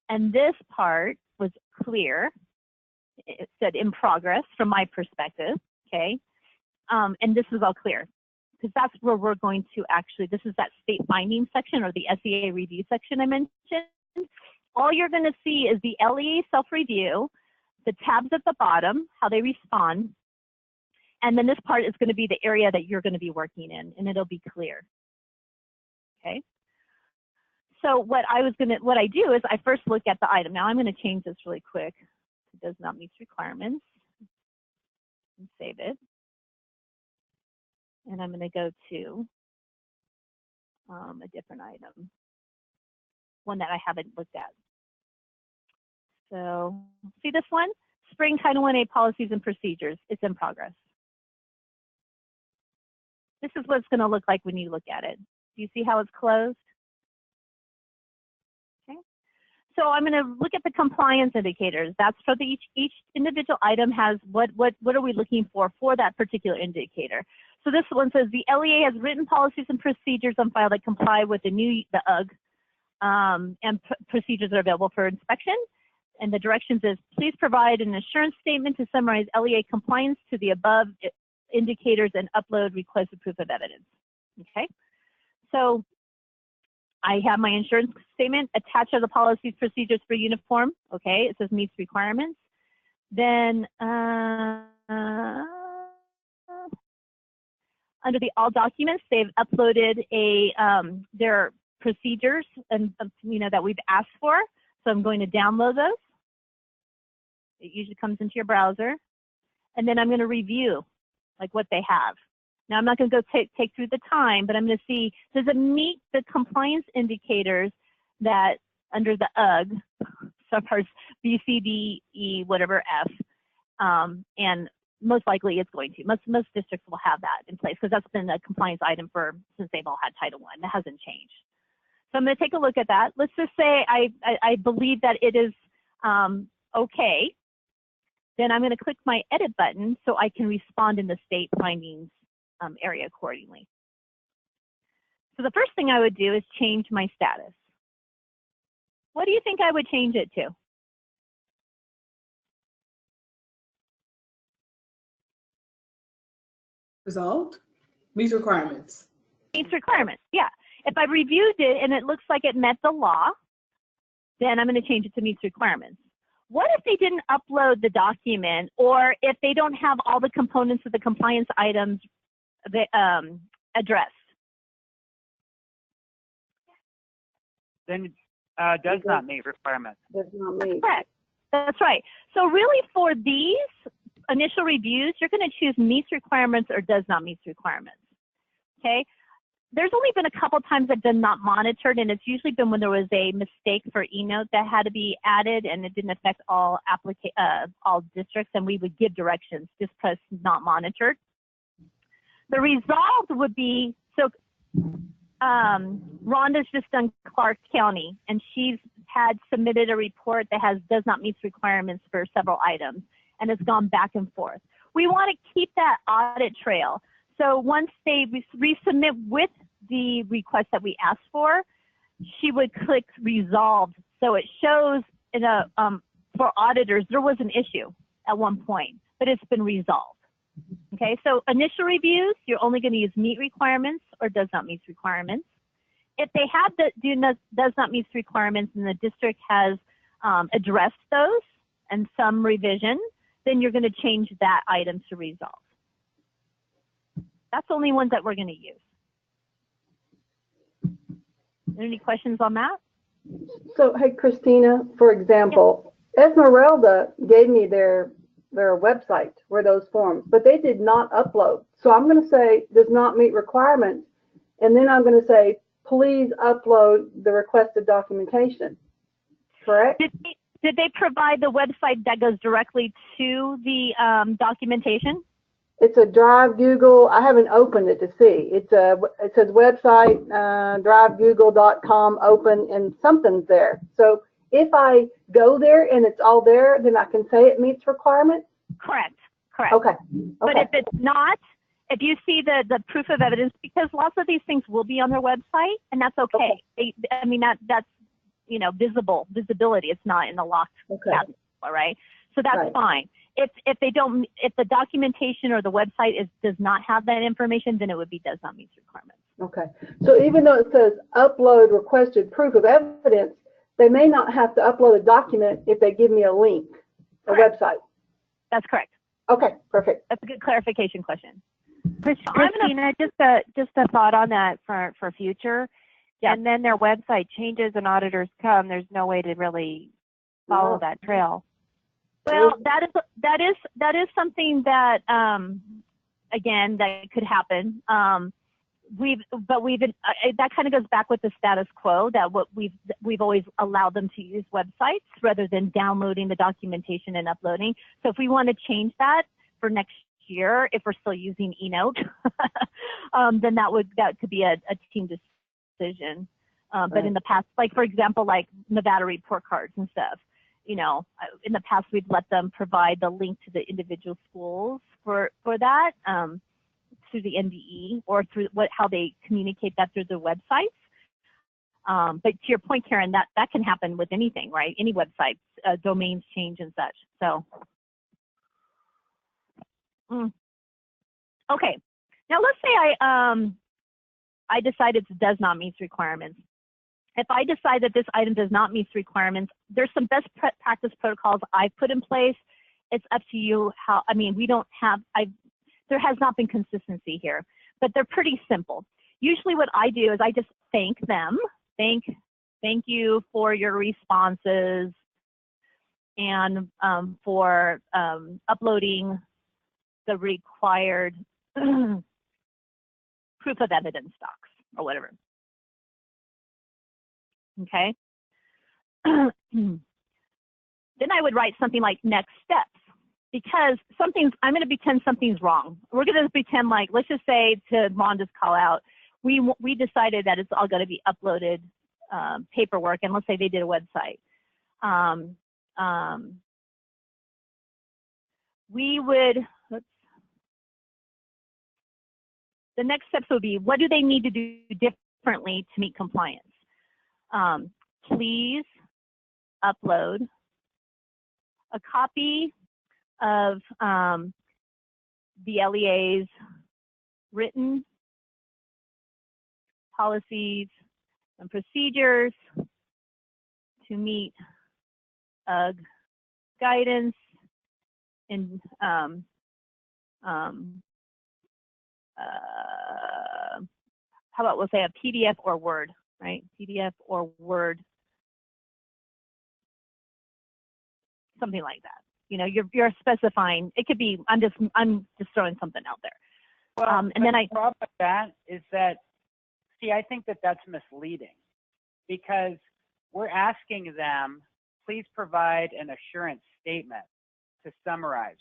and this part was clear. It said in progress from my perspective, okay? And this was all clear, because that's where we're going to actually, this is that state finding section or the SEA review section I mentioned. All you're going to see is the LEA self-review, the tabs at the bottom, how they respond, and then this part is going to be the area that you're going to be working in, and it'll be clear. Okay. So what I do is I first look at the item. Now I'm going to change this really quick. It does not meet requirements. And save it. And I'm going to go to a different item, one that I haven't looked at. So see this one? Spring Title 1A policies and procedures. It's in progress. This is what it's going to look like when you look at it. Do you see how it's closed? Okay. So I'm going to look at the compliance indicators. That's for each individual item has what are we looking for that particular indicator. So this one says the LEA has written policies and procedures on file that comply with the UGG, and procedures are available for inspection. And the directions is, please provide an assurance statement to summarize LEA compliance to the above indicators and upload requested proof of evidence. Okay, so I have my insurance statement attached to the policies, procedures for uniform. Okay, it says meets requirements. Then under the all documents, they've uploaded their procedures and that we've asked for. So I'm going to download those. It usually comes into your browser. And then I'm going to review like what they have. Now I'm not going to go take through the time, but I'm going to see, does it meet the compliance indicators that under the UGG, subparts B, C, D, E, whatever, F, and most likely it's going to. Most districts will have that in place because that's been a compliance item since they've all had Title I. That hasn't changed. So I'm going to take a look at that. Let's just say I believe that it is okay. Then I'm going to click my edit button so I can respond in the state findings area accordingly. So the first thing I would do is change my status. What do you think I would change it to? Result? Meets requirements. Meets requirements, yeah. If I reviewed it and it looks like it met the law, then I'm going to change it to meets requirements. What if they didn't upload the document, or if they don't have all the components of the compliance items addressed? Then does not meet requirements. Does not meet. Correct. That's right. So really for these initial reviews, you're going to choose meets requirements or does not meet requirements. Okay. There's only been a couple times I've done not monitored, and it's usually been when there was a mistake for eNOTE that had to be added, and it didn't affect all districts, and we would give directions. Just press not monitored. The resolved would be, so Rhonda's just done Clark County, and she's had submitted a report that does not meet requirements for several items, and it's gone back and forth. We want to keep that audit trail. So once they resubmit with the request that we asked for, she would click resolved. So it shows in a, for auditors, there was an issue at one point, but it's been resolved. Okay, so initial reviews, you're only going to use meet requirements or does not meet requirements. If they have does not meet requirements and the district has addressed those and some revision, then you're going to change that item to resolve. That's the only ones that we're going to use. Any questions on that? So, hey, Christina, for example, Esmeralda gave me their website where those forms, but they did not upload. So I'm going to say does not meet requirements, and then I'm going to say please upload the requested documentation. Correct? Did they provide the website that goes directly to the documentation? It's a Drive Google. I haven't opened it to see. It says website, drivegoogle.com open, and something's there. So if I go there and it's all there, then I can say it meets requirements? Correct. Okay. But if it's not, if you see the proof of evidence, because lots of these things will be on their website, and that's okay. I mean, that's, you know, visibility. It's not in the locked category, all right? So that's fine. If they don't, if the documentation or the website does not have that information, then it would be does not meet requirements. Okay. So even though it says upload requested proof of evidence, they may not have to upload a document if they give me a link, a website. That's correct. Okay, perfect. That's a good clarification question. Christina, just a thought on that for future. Yeah. And then their website changes and auditors come. There's no way to really follow that trail. Well, that is something that again that could happen. That kind of goes back with the status quo that what we've always allowed them to use websites rather than downloading the documentation and uploading. So if we want to change that for next year, if we're still using eNOTE, then that could be a team decision. But in the past, like for example, like Nevada report cards and stuff, you know, in the past we've let them provide the link to the individual schools for that through the NDE or through how they communicate that through their websites. But to your point, Karen, that can happen with anything, right? Any websites, domains change and such. So, okay. Now let's say I decided it does not meet requirements. If I decide that this item does not meet requirements, there's some best practice protocols I've put in place. It's up to you how, I mean, we don't have, there has not been consistency here, but they're pretty simple. Usually what I do is I just thank them. Thank you for your responses and for uploading the required proof of evidence docs or whatever. Okay. Then I would write something like next steps, because I'm going to pretend something's wrong. We're going to pretend like, let's just say to Rhonda's call out, we decided that it's all going to be uploaded paperwork, and let's say they did a website. The next steps would be, what do they need to do differently to meet compliance? Please upload a copy of the LEA's written policies and procedures to meet guidance in how about we'll say a PDF or Word, right? PDF or Word something like that. You know, you're specifying. It could be, I'm just throwing something out there. Well, and then the problem with that is that, see, I think that that's misleading, because we're asking them, please provide an assurance statement to summarize.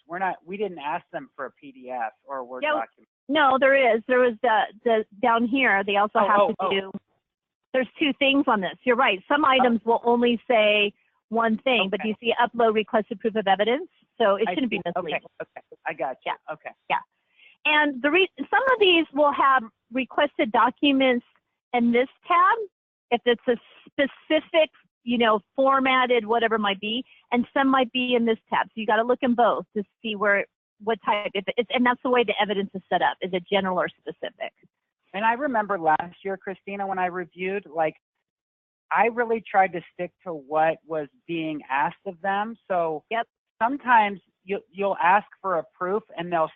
We didn't ask them for a PDF or a Word document. No, there was the down here. They also have to do. There's two things on this. You're right. Some items will only say one thing, but you see upload requested proof of evidence, so it shouldn't be misleading. Okay, I got you. Yeah. Okay. Yeah. And some of these will have requested documents in this tab, if it's a specific, you know, formatted, whatever it might be, and some might be in this tab. So you got to look in both to see what type. And that's the way the evidence is set up. Is it general or specific? And I remember last year, Christina, when I reviewed, like, I really tried to stick to what was being asked of them. So sometimes you'll ask for a proof and they'll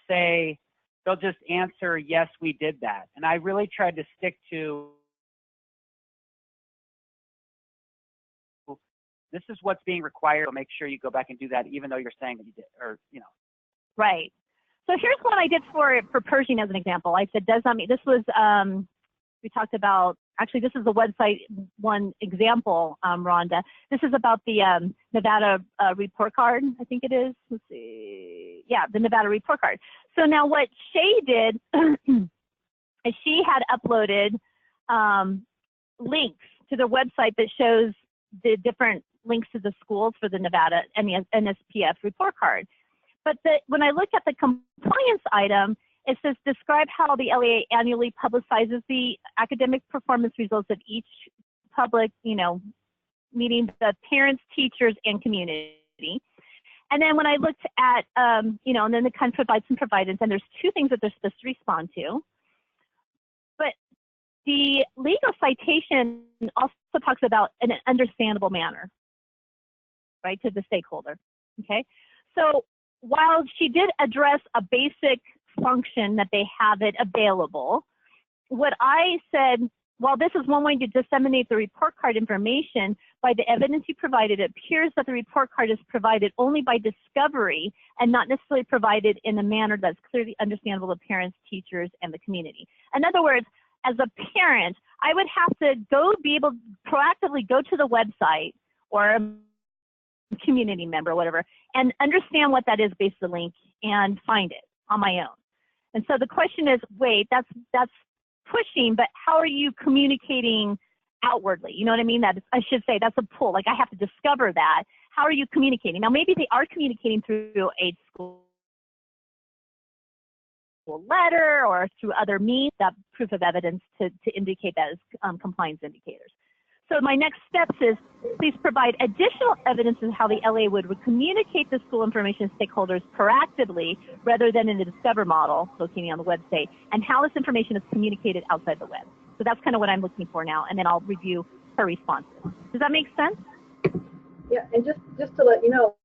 just answer, yes, we did that. And I really tried to stick to, this is what's being required. So make sure you go back and do that, even though you're saying that you did, or, you know. Right. So here's what I did for Pershing as an example. I said, does not mean, this was, we talked about, actually, this is the website one example, Rhonda. This is about the Nevada report card, I think it is. Let's see. Yeah, the Nevada report card. So now what Shay did is she had uploaded links to the website that shows the different links to the schools for the Nevada NSPF report card. But when I look at the compliance item, it says, describe how the LEA annually publicizes the academic performance results of each public, you know, meeting the parents, teachers, and community. And then when I looked at, you know, and then it kind of provides some providers, and there's two things that they're supposed to respond to. But the legal citation also talks about in an understandable manner, right, to the stakeholder, okay? So while she did address a basic function that they have it available, what I said, while this is one way to disseminate the report card information, by the evidence you provided, it appears that the report card is provided only by discovery and not necessarily provided in a manner that's clearly understandable to parents, teachers, and the community. In other words, as a parent, I would have to be able to proactively go to the website or a community member or whatever and understand what that is based on the link and find it on my own. And so the question is, wait, that's pushing, but how are you communicating outwardly? You know what I mean? I should say that's a pull. Like, I have to discover that. How are you communicating? Now, maybe they are communicating through a school letter or through other means, that proof of evidence to indicate that as compliance indicators. So my next steps is, please provide additional evidence of how the LA would communicate the school information to stakeholders proactively rather than in the Discover model, locating on the website, and how this information is communicated outside the web. So that's kind of what I'm looking for now, and then I'll review her responses. Does that make sense? Yeah, and just to let you know,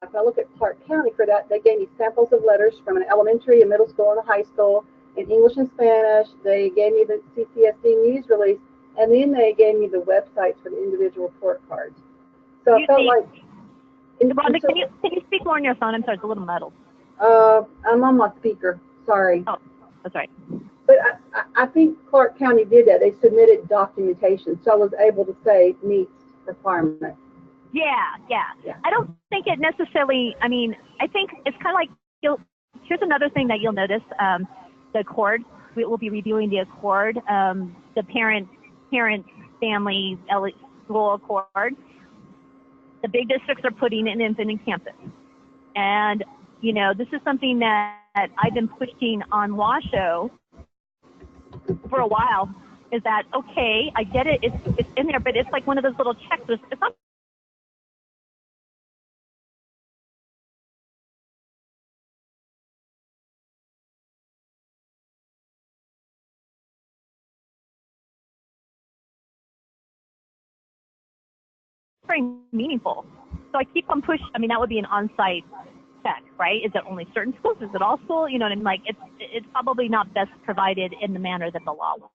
if I look at Clark County for that, they gave me samples of letters from an elementary, a middle school, and a high school in English and Spanish. They gave me the CCSD news release. And then they gave me the websites for the individual report cards. So I felt like... Rhonda, can you speak more on your phone? I'm sorry, it's a little muddled. I'm on my speaker. Sorry. Oh, that's right. But I think Clark County did that. They submitted documentation, so I was able to say meets requirements. Yeah. I don't think it necessarily, I mean, I think it's kind of like, here's another thing that you'll notice, the accord. We will be reviewing the accord, the parent, family, school accord. The big districts are putting an infinite campus. And, you know, this is something that I've been pushing on Washoe for a while, is that, okay, I get it, it's in there, but it's like one of those little checklists. It's not very meaningful. So I keep on pushing. I mean, that would be an on-site check, right? Is it only certain schools? Is it all schools? You know what I mean? Like, it's probably not best provided in the manner that the law will.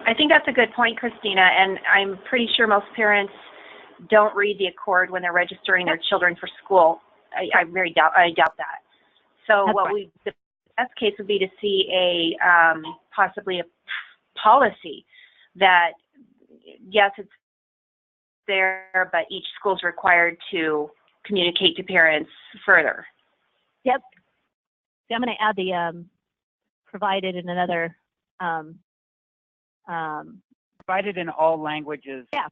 I think that's a good point, Christina, and I'm pretty sure most parents don't read the accord when they're registering their children for school. I doubt that. So the best case would be to see possibly a policy that, yes, it's there, but each school is required to communicate to parents further. Yep. So I'm going to add the provided in another. Provided in all languages. Yeah.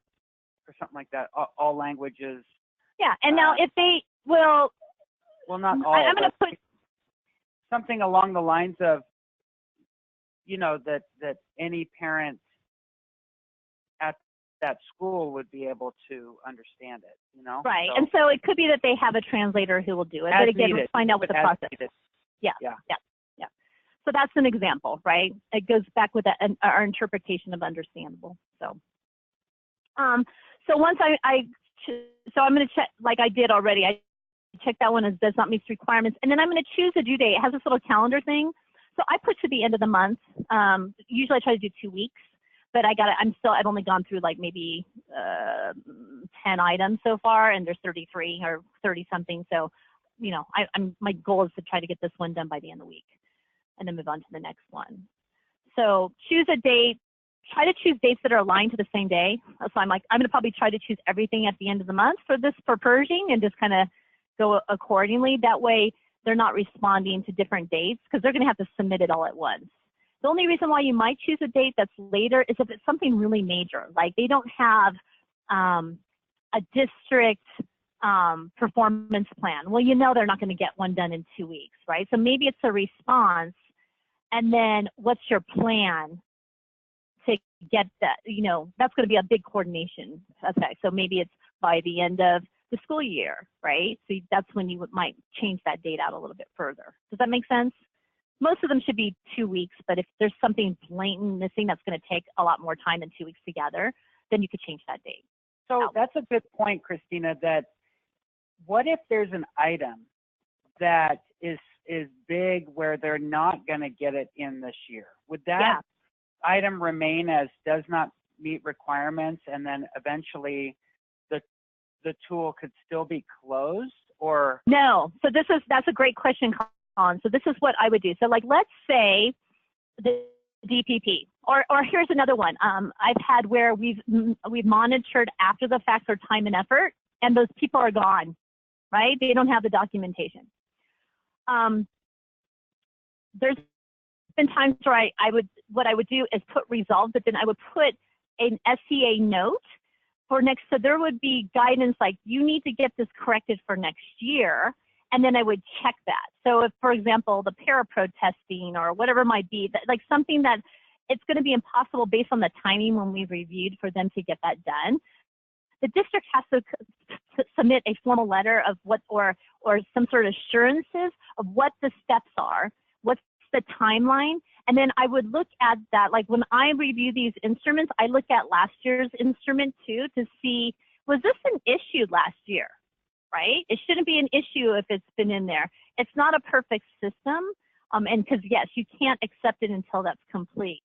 Or something like that. All languages. Yeah, and now if they will. Well, not all. I'm going to put something along the lines of, you know, that any parent at that school would be able to understand it, you know? Right, so, and so it could be that they have a translator who will do it, but again, we'll find out what the process is. Yeah. So that's an example, right? It goes back with our interpretation of understandable. So, so once so I'm going to check, like I did already, I checked that one as does not meet requirements, and then I'm going to choose a due date. It has this little calendar thing. So I put to the end of the month. Usually I try to do 2 weeks, but I've only gone through like maybe 10 items so far, and there's 33 or 30 something. So, you know, my goal is to try to get this one done by the end of the week, and then move on to the next one. So choose a date. Try to choose dates that are aligned to the same day. So I'm going to probably try to choose everything at the end of the month for Pershing, and just kind of go accordingly. That way they're not responding to different dates, because they're going to have to submit it all at once. The only reason why you might choose a date that's later is if it's something really major, like they don't have a district performance plan. Well, you know they're not going to get one done in 2 weeks, right? So maybe it's a response, and then what's your plan to get that? You know, that's going to be a big coordination effect. So maybe it's by the end of the school year, right? So that's when you might change that date out a little bit further. Does that make sense? Most of them should be 2 weeks, but if there's something blatant missing that's going to take a lot more time than 2 weeks together, then you could change that date. So that's a good point, Christina, that what if there's an item that is big where they're not going to get it in this year? Would that item remain as does not meet requirements, and then eventually the tool could still be closed? Or no? So that's a great question, Colin. So this is what I would do. So like, let's say the DPP, or here's another one. I've had where we've monitored after the fact for time and effort, and those people are gone, right? They don't have the documentation. There's been times where what I would do is put resolved, but then I would put an SCA note for next. So there would be guidance like, you need to get this corrected for next year, and then I would check that. So if, for example, the parapro testing or whatever it might be, like something that it's going to be impossible based on the timing when we've reviewed for them to get that done, the district has to submit a formal letter of what, or some sort of assurances of what the steps are, what's the timeline, and then I would look at that. Like when I review these instruments, I look at last year's instrument too to see, was this an issue last year, right? It shouldn't be an issue if it's been in there. It's not a perfect system, and because yes, you can't accept it until that's complete.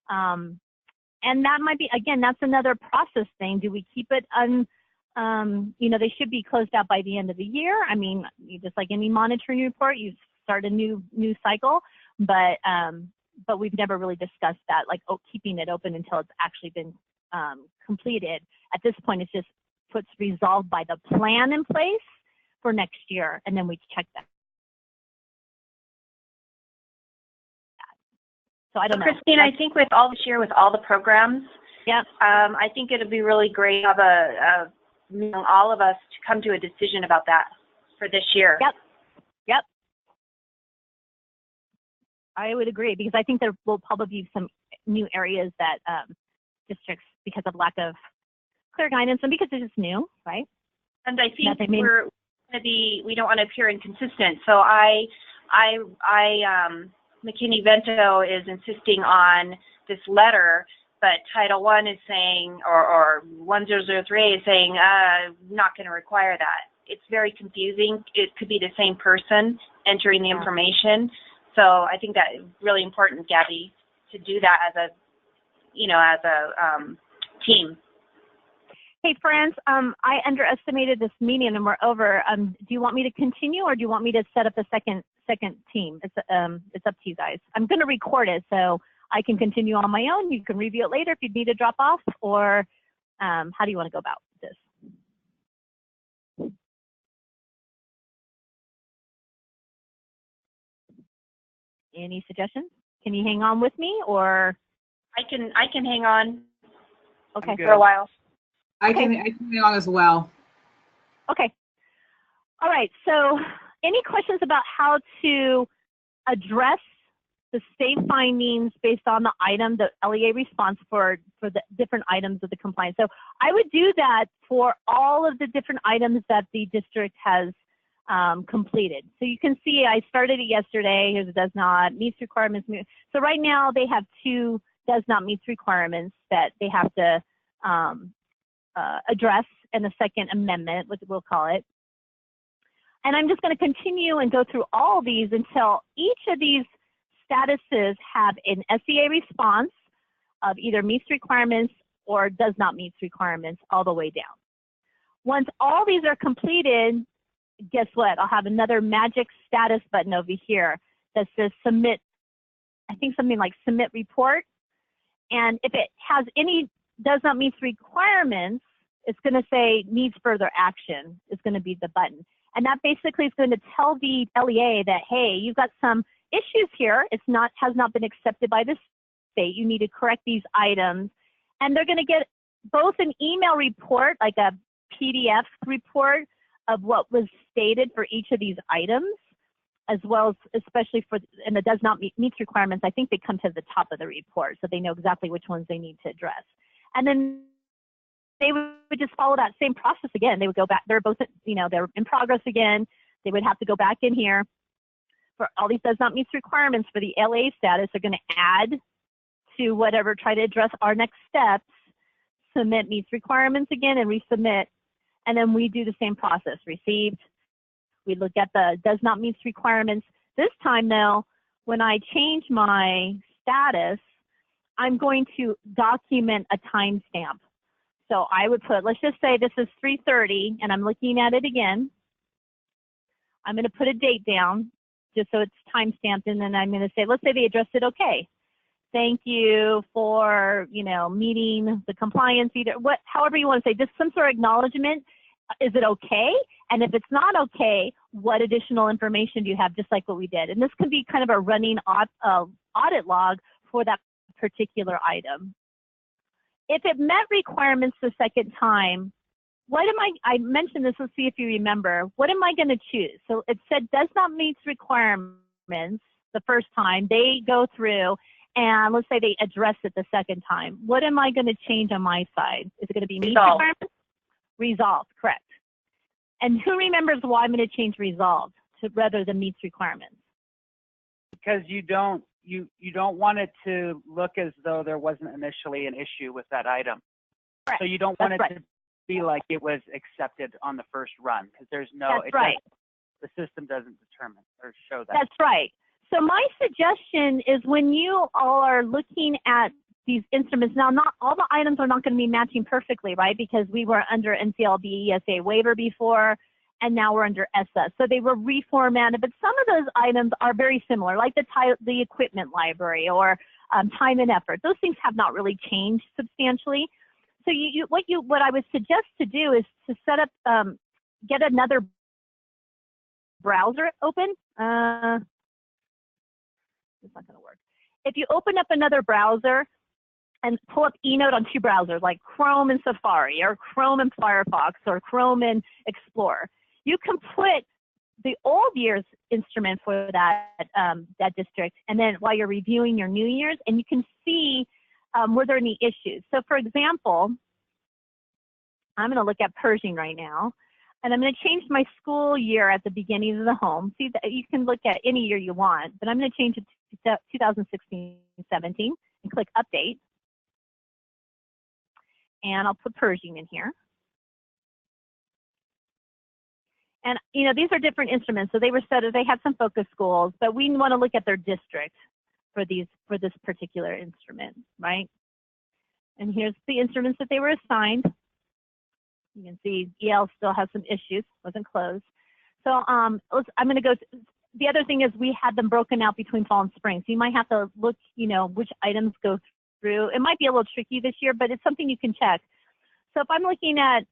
And that might be, again, that's another process thing. Do we keep it you know, they should be closed out by the end of the year. I mean, just like any monitoring report, you start a new cycle, but we've never really discussed that, like keeping it open until it's actually been completed. At this point, it's just puts resolved by the plan in place for next year, and then we check that. So I don't know. Christine, I think with all this year, with all the programs, I think it'd be really great to have all of us to come to a decision about that for this year. Yep. I would agree, because I think there will probably be some new areas that districts, because of lack of clear guidance and because it's just new, right? And I think we don't want to appear inconsistent. So McKinney-Vento is insisting on this letter, but Title I is saying, or 1003 is saying, not going to require that. It's very confusing. It could be the same person entering the information. So I think that is really important, Gabby, to do that as as a team. Hey, friends, I underestimated this meeting and we're over. Do you want me to continue or do you want me to set up a second team? It's up to you guys. I'm going to record it so I can continue on my own. You can review it later if you need to drop off, or how do you want to go about this? Any suggestions? Can you hang on with me, or? I can hang on. Okay. For a while. I can hang on as well. Okay. All right. So any questions about how to address the state findings based on the item, the LEA response for the different items of the compliance? So I would do that for all of the different items that the district has completed. So you can see I started it yesterday. Here's a does not, meets requirements. So right now they have 2 does not meet requirements that they have to address in the second amendment, which we'll call it. And I'm just going to continue and go through all these until each of these statuses have an SEA response of either meets requirements or does not meet requirements all the way down. Once all these are completed, guess what? I'll have another magic status button over here that says submit, I think something like submit report. And if it has any does not meet requirements, it's going to say needs further action is going to be the button. And that basically is going to tell the LEA that, hey, you've got some issues here. Has not been accepted by the state. You need to correct these items. And they're going to get both an email report, like a PDF report of what was stated for each of these items, as well as especially for, and it does not meet requirements. I think they come to the top of the report, so they know exactly which ones they need to address. And then they would just follow that same process again. They would go back, they're both, they're in progress again. They would have to go back in here for all these does not meet requirements for the LA status. They're going to add to whatever, try to address our next steps, submit meets requirements again and resubmit. And then we do the same process, received. We look at the does not meet requirements. This time though, when I change my status, I'm going to document a timestamp. So I would put, let's just say this is 3:30 and I'm looking at it again. I'm going to put a date down just so it's timestamped, and then I'm going to say, let's say they addressed it okay. Thank you for, meeting the compliance, however you want to say, just some sort of acknowledgement. Is it okay? And if it's not okay, what additional information do you have, just like what we did? And this can be kind of a running audit log for that particular item. If it met requirements the second time, I mentioned this, let's see if you remember, what am I going to choose? So it said does not meet requirements the first time. They go through and let's say they address it the second time. What am I going to change on my side? Is it going to be meet requirements? Resolved, correct. And who remembers why I'm going to change resolved rather than meets requirements? Because you don't want it to look as though there wasn't initially an issue with that item. Correct. So you don't want it to be like it was accepted on the first run, because there's no, the system doesn't determine or show that. That's right. So my suggestion is when you all are looking at these instruments, now not all the items are not going to be matching perfectly, right? Because we were under NCLB ESA waiver before, and now we're under ESSA. So they were reformatted, but some of those items are very similar, like the equipment library or time and effort. Those things have not really changed substantially. So what I would suggest to do is to set up, get another browser open. It's not going to work. If you open up another browser and pull up eNOTE on 2 browsers, like Chrome and Safari, or Chrome and Firefox, or Chrome and Explorer, you can put the old year's instrument for that district, and then while you're reviewing your new year's, and you can see were there any issues. So for example, I'm going to look at Pershing right now, and I'm going to change my school year at the beginning of the home. See, that you can look at any year you want, but I'm going to change it to 2016-17 and click Update. And I'll put Pershing in here. And these are different instruments. So they were set, they had some focus schools, but we want to look at their district for this particular instrument, right? And here's the instruments that they were assigned. You can see EL still has some issues, wasn't closed. So I'm going to go, the other thing is we had them broken out between fall and spring. So you might have to look, you know, which items go through. It might be a little tricky this year, but it's something you can check. So if I'm looking at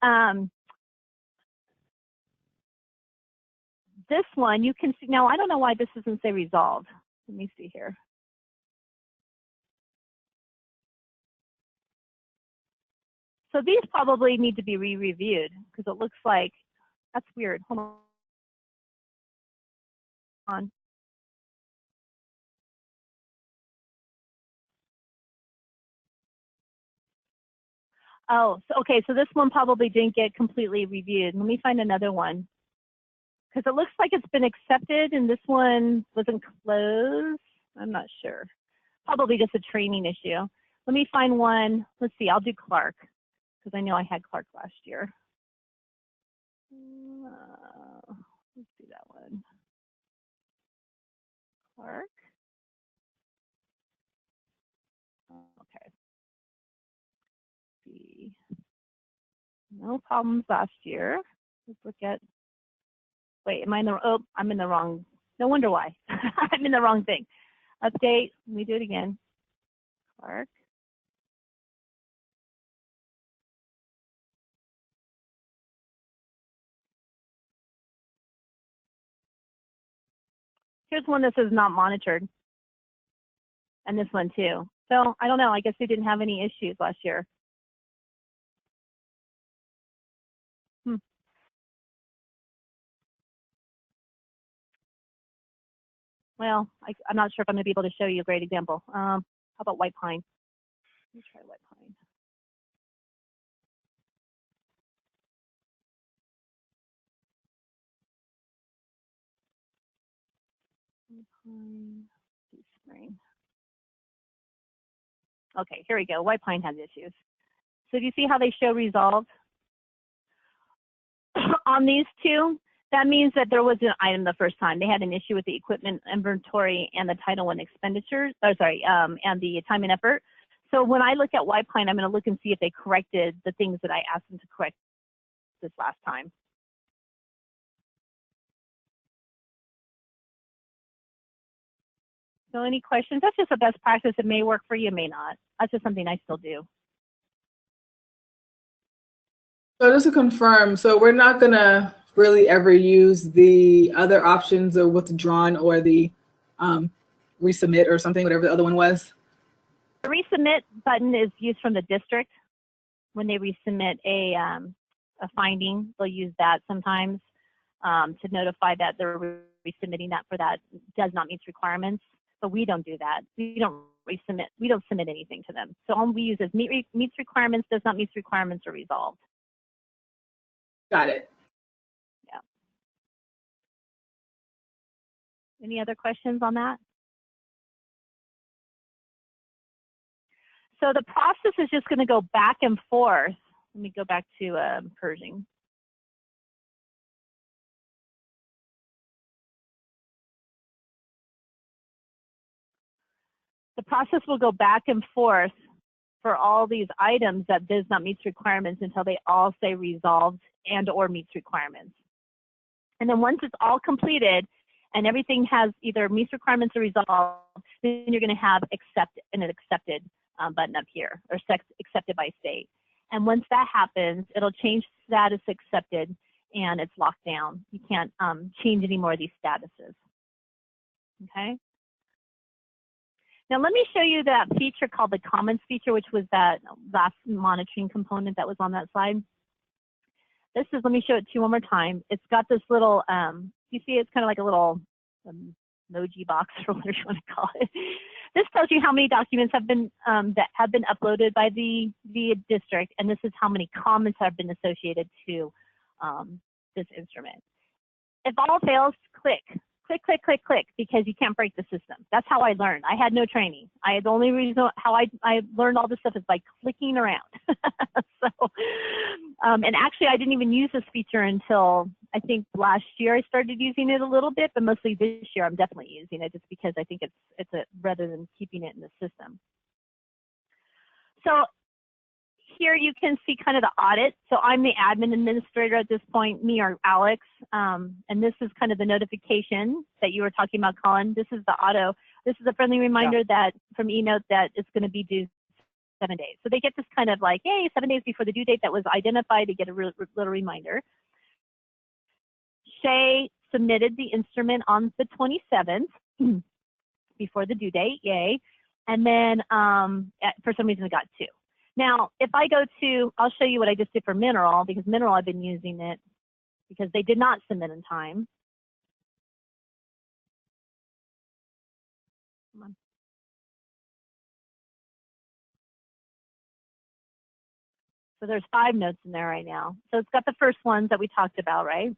this one, you can see, now I don't know why this doesn't say resolved. Let me see here. So these probably need to be re-reviewed because it looks like, that's weird. Hold on. Oh, so, okay, so this one probably didn't get completely reviewed. Let me find another one. Because it looks like it's been accepted and this one wasn't closed. I'm not sure. Probably just a training issue. Let me find one. Let's see, I'll do Clark because I know I had Clark last year. Let's see that one. Clark. Okay. Let's see. No problems last year. Let's look at, wait, am I in the, oh, I'm in the wrong, no wonder why. I'm in the wrong thing. Update, let me do it again. Clark. Here's one that says not monitored. And this one too. So I don't know, I guess they didn't have any issues last year. Well, I'm not sure if I'm going to be able to show you a great example. How about white pine? Let me try white pine. Spring. Okay, here we go. White pine has issues. So do you see how they show resolved? On these two, that means that there was an item the first time. They had an issue with the equipment inventory and the Title I expenditures, and the time and effort. So when I look at white pine, I'm going to look and see if they corrected the things that I asked them to correct this last time. So any questions? That's just a best practice. It may work for you, it may not. That's just something I still do. So just to confirm, so we're not gonna really ever use the other options of withdrawn or the resubmit or something, whatever the other one was? The resubmit button is used from the district when they resubmit a finding. They'll use that sometimes to notify that they're resubmitting that for that does not meet requirements. But we don't do that. We don't resubmit. We don't submit anything to them. So all we use is meets requirements, does not meet requirements, or resolved. Got it. Yeah. Any other questions on that? So the process is just going to go back and forth. Let me go back to Pershing. The process will go back and forth for all these items that does not meet requirements until they all say resolved and or meets requirements. And then once it's all completed and everything has either meets requirements or resolved, then you're going to have an accepted button up here, or accepted by state. And once that happens, it'll change status accepted and it's locked down. You can't change any more of these statuses. Okay? Now let me show you that feature called the comments feature, which was that last monitoring component that was on that slide. This is, let me show it to you one more time. It's got this little, you see it's kind of like a little emoji box or whatever you want to call it. This tells you how many documents have been that have been uploaded by the district, and this is how many comments have been associated to this instrument. If all fails, click. Click, click, click, click, because you can't break the system. That's how I learned. I had no training. The only reason how I learned all this stuff is by clicking around. So, and actually I didn't even use this feature until I think last year I started using it a little bit, but mostly this year I'm definitely using it just because I think it's rather than keeping it in the system. So here you can see kind of the audit. So I'm the admin administrator at this point, me or Alex. And this is kind of the notification that you were talking about, Colin. This is the auto. This is a friendly reminder that from eNOTE that it's going to be due 7 days. So they get this kind of like, hey, 7 days before the due date that was identified, they get a little reminder. Shay submitted the instrument on the 27th before the due date, yay. And then for some reason it got 2. Now, if I go to, I'll show you what I just did for Mineral, because Mineral I've been using it because they did not submit in time. Come on. So there's 5 notes in there right now. So it's got the first ones that we talked about, right?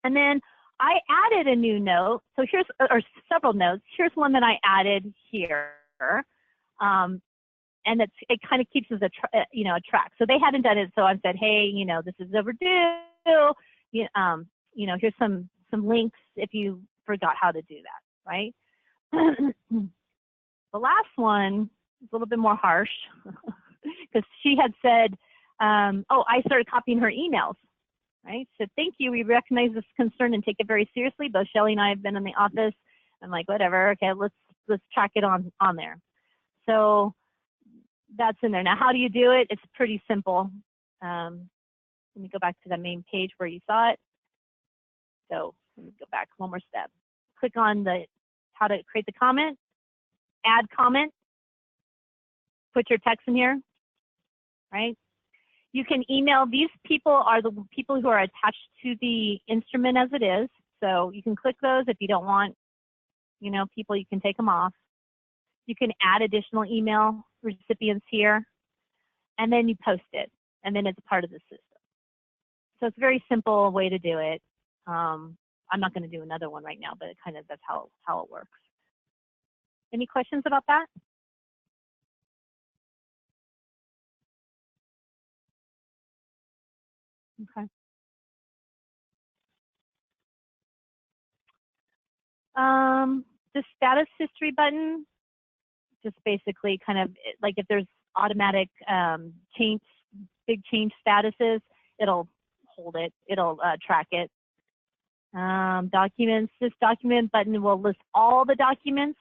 And then I added a new note. So here's, or several notes. Here's one that I added here. And it kind of keeps us a track. So they hadn't done it. So I said, hey, this is overdue. Here's some links if you forgot how to do that, right? The last one is a little bit more harsh because she had said, I started copying her emails, right? So thank you. We recognize this concern and take it very seriously. Both Shelly and I have been in the office. I'm like, whatever. Okay, let's track it on there. So that's in there. Now, how do you do it? It's pretty simple. Let me go back to the main page where you saw it. So let me go back one more step. Click on how to create the comment, add comment, put your text in here, right? You can email. These people are the people who are attached to the instrument as it is. So you can click those. If you don't want, people, you can take them off. You can add additional email recipients here, and then you post it, and then it's part of the system. So it's a very simple way to do it. I'm not going to do another one right now, but that's how it works. Any questions about that? Okay. The status history button, just basically kind of like if there's automatic big change statuses, it'll hold it, it'll track it. Documents, this document button will list all the documents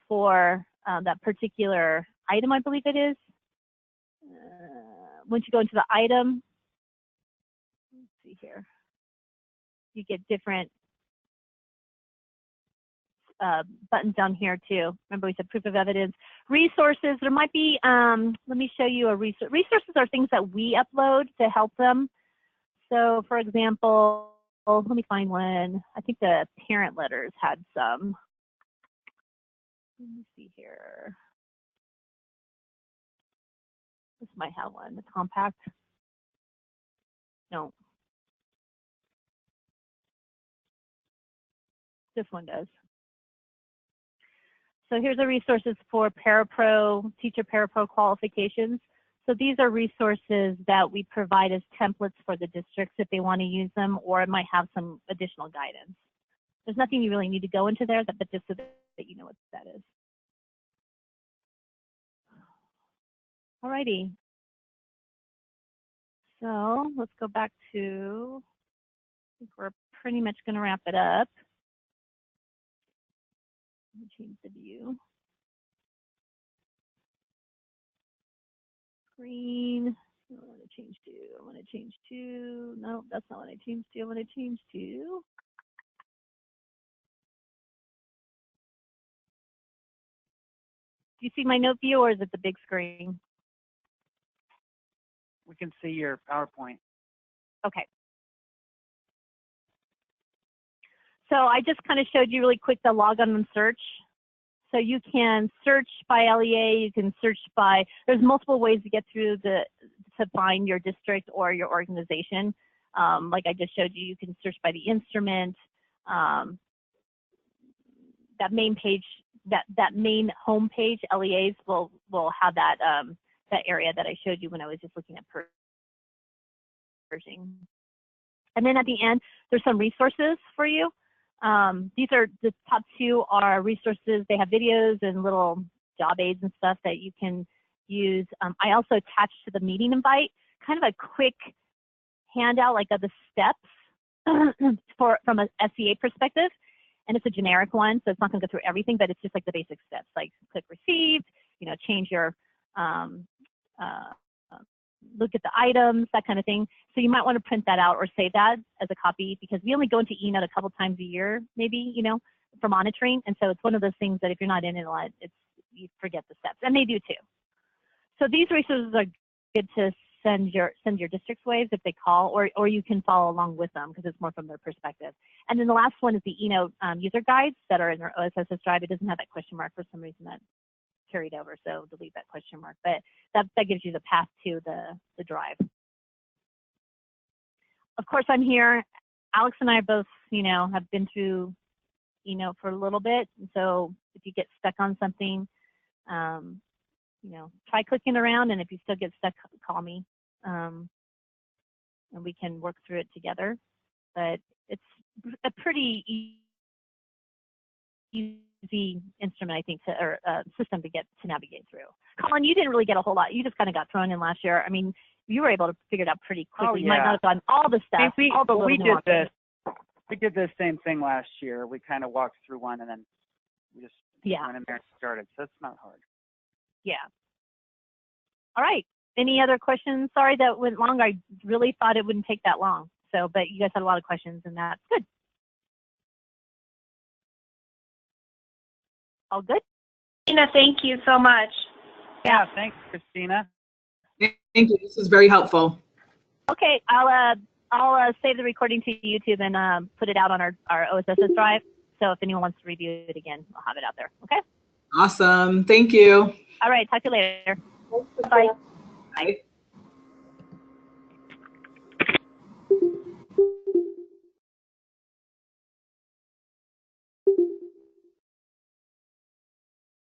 for that particular item, I believe it is. Once you go into the item, let's see here, you get different buttons down here too. Remember we said proof of evidence. Resources, there might be, let me show you a resource. Resources are things that we upload to help them. So for example, let me find one. I think the parent letters had some. Let me see here. This might have one, the compact. No. This one does. So here's the resources for Parapro, teacher Parapro qualifications. So these are resources that we provide as templates for the districts if they want to use them, or it might have some additional guidance. There's nothing you really need to go into there, but just so that you know what that is. Alrighty. So let's go back to, I think we're pretty much going to wrap it up. Let me change the view. Screen. I want to change to. I want to change to. No, that's not what I changed to. I want to change to. Do you see my note view, or is it the big screen? We can see your PowerPoint. Okay. So I just kind of showed you really quick the log on and search. So you can search by LEA, you can search by, there's multiple ways to get through to find your district or your organization. Like I just showed you, you can search by the instrument. That main page, that main home page, LEAs will have that that area that I showed you when I was just looking at Pershing. And then at the end, there's some resources for you. These are the top 2 are resources. They have videos and little job aids and stuff that you can use, I also attached to the meeting invite kind of a quick handout, like of the steps from a SEA perspective. And it's a generic one, so it's not going to go through everything, but it's just like the basic steps, like click receive, change your, look at the items, that kind of thing. So you might want to print that out or save that as a copy, because we only go into eNOTE a couple times a year, maybe, for monitoring. And so it's one of those things that if you're not in it a lot, you forget the steps, and they do too. So these resources are good to send your district's waves if they call, or you can follow along with them because it's more from their perspective. And then the last one is the eNOTE user guides that are in their OSSS drive. It doesn't have that question mark for some reason, that carried over, so delete that question mark. But that gives you the path to the drive. Of course, I'm here. Alex and I both, have been through eNOTE for a little bit. And so if you get stuck on something, try clicking around, and if you still get stuck, call me, and we can work through it together. But it's a pretty easy instrument, I think, or system to navigate through. Colin, you didn't really get a whole lot. You just kind of got thrown in last year. I mean, you were able to figure it out pretty quickly. Oh, yeah. You might not have done all the stuff. We did this same thing last year. We kind of walked through one, and then we just went in there and started. So it's not hard. Yeah. All right. Any other questions? Sorry that went long. I really thought it wouldn't take that long. So, but you guys had a lot of questions, and that's good. All good? Christina, thank you so much. Yeah, thanks, Christina. Thank you. This was very helpful. Okay, I'll save the recording to YouTube and put it out on our OSSS drive. So if anyone wants to review it again, I'll have it out there. Okay? Awesome. Thank you. All right. Talk to you later. Thanks, Bye. Bye.